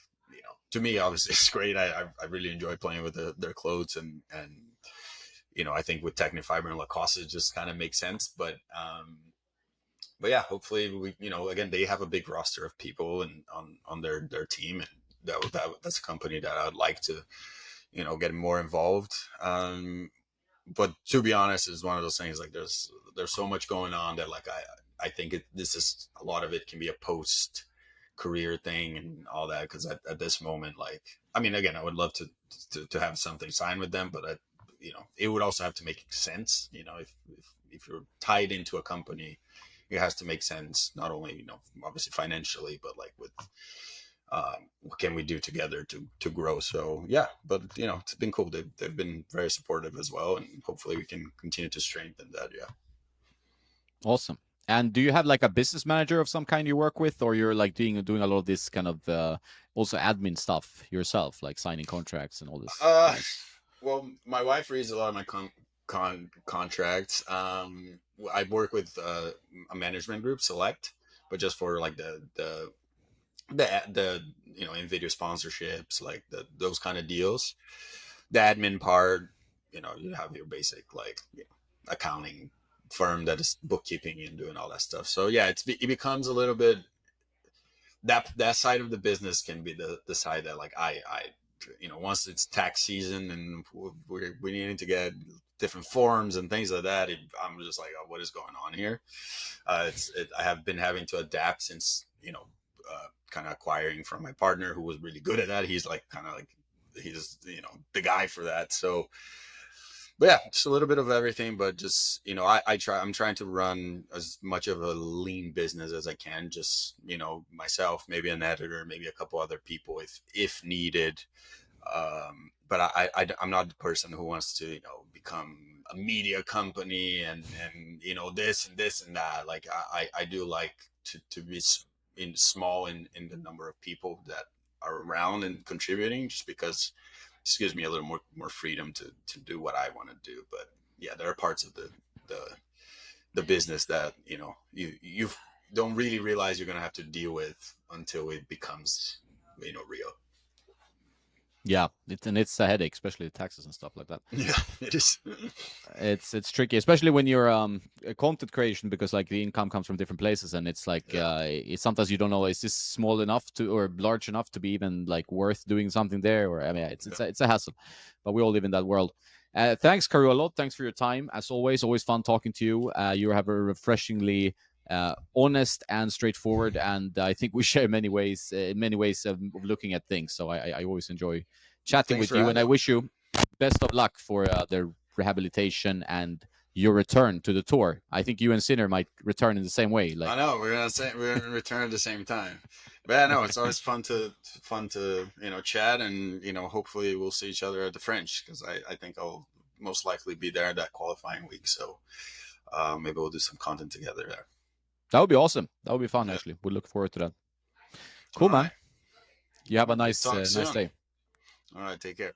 to me, obviously, it's great. I really enjoy playing with their clothes, and I think with Technifiber and Lacoste, it just kind of makes sense. But yeah, hopefully we again, they have a big roster of people and on their team, and that's a company that I'd like to get more involved. But to be honest, it's one of those things, like there's so much going on that like I think this is a lot of it can be a post career thing and all that, because at this moment, like, I mean, again, I would love to have something signed with them, but it would also have to make sense. If you're tied into a company, it has to make sense, not only obviously financially, but like with what can we do together to grow. So yeah, but it's been cool. They've been very supportive as well, and hopefully we can continue to strengthen that. Yeah. Awesome. And do you have like a business manager of some kind you work with, or you're like doing a lot of this kind of also admin stuff yourself, like signing contracts and all this uh jazz? well, my wife reads a lot of my contracts. I work with a management group, Select, but just for like the in video sponsorships, like those kind of deals. The admin part, you have your basic like accounting firm that is bookkeeping and doing all that stuff. So yeah, it becomes a little bit, that side of the business can be the side that like I once it's tax season and we need to get different forms and things like that, I'm just like, oh, what is going on here? I have been having to adapt since kind of acquiring from my partner, who was really good at that. He's like kind of like he's the guy for that. So but yeah, just a little bit of everything. But just I'm trying to run as much of a lean business as I can. Just myself, maybe an editor, maybe a couple other people if needed. But I'm not the person who wants to become a media company and this and this and that. Like I do like to be in small in the number of people that are around and contributing, just because just gives me a little more freedom to do what I want to do. But yeah, there are parts of the the business that you don't really realize you're gonna have to deal with until it becomes real. Yeah, it's a headache, especially the taxes and stuff like that. Yeah, it is. It's tricky, especially when you're content creation, because like the income comes from different places, and it's like Yeah, sometimes you don't know, is this small enough to or large enough to be even like worth doing something there, or I mean, yeah. it's a hassle, but we all live in that world. Thanks, Karue, a lot. Thanks for your time, as always. Always fun talking to you. You have a refreshingly honest and straightforward, and I think we share many ways of looking at things. So I always enjoy chatting Thanks with for you, and I having me. wish you best of luck for the rehabilitation and your return to the tour. I think you and Sinner might return in the same way. I Like, know we're gonna return at the same time. But yeah, no, it's always fun to chat, and hopefully we'll see each other at the French, because I think I'll most likely be there that qualifying week. So maybe we'll do some content together there. that would be awesome. That would be fun, Yeah. actually. We look forward to that. All Cool, right. man. You have a Okay, nice talk nice soon. day. All right, take care.